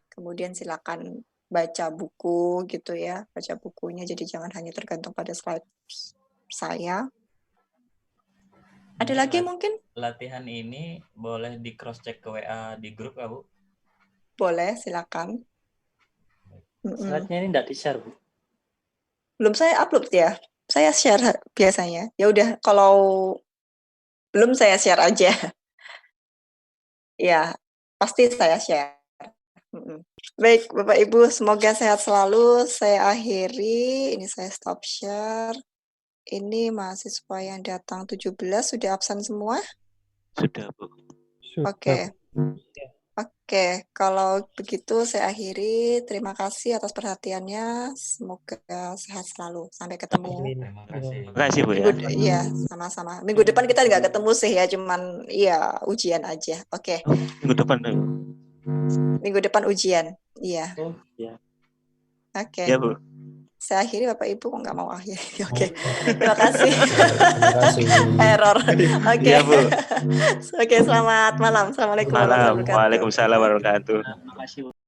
Kemudian silakan baca buku gitu ya, baca bukunya, jadi jangan hanya tergantung pada slide saya. Ada lagi mungkin? Latihan ini boleh di cross check ke WA di grup, Bu? Boleh, silakan. Slide-nya ini enggak di-share, Bu? Belum saya upload ya. Saya share biasanya. Ya udah, kalau belum saya share aja. Ya, pasti saya share. Baik, Bapak Ibu, semoga sehat selalu. Saya akhiri, ini saya stop share. Ini mahasiswa yang datang 17 sudah absen semua? Sudah, Bu. Oke. Oke, kalau begitu saya akhiri. Terima kasih atas perhatiannya. Semoga sehat selalu. Sampai ketemu. Terima kasih. Terima kasih, Bu ya. Iya, sama-sama. Minggu depan kita nggak ketemu sih ya, cuman iya ujian aja. Oke. Minggu depan. Minggu depan ujian. Iya. Oh, iya. Oke. Ya, Bu. Saya akhiri, Bapak Ibu kok nggak mau akhiri. Oke. Terima kasih. Terima kasih. Error. Oke. Iya, Bu. Oke, selamat malam. Assalamualaikum warahmatullahi wabarakatuh. Waalaikumsalam warahmatullahi wabarakatuh. Terima kasih, Bu.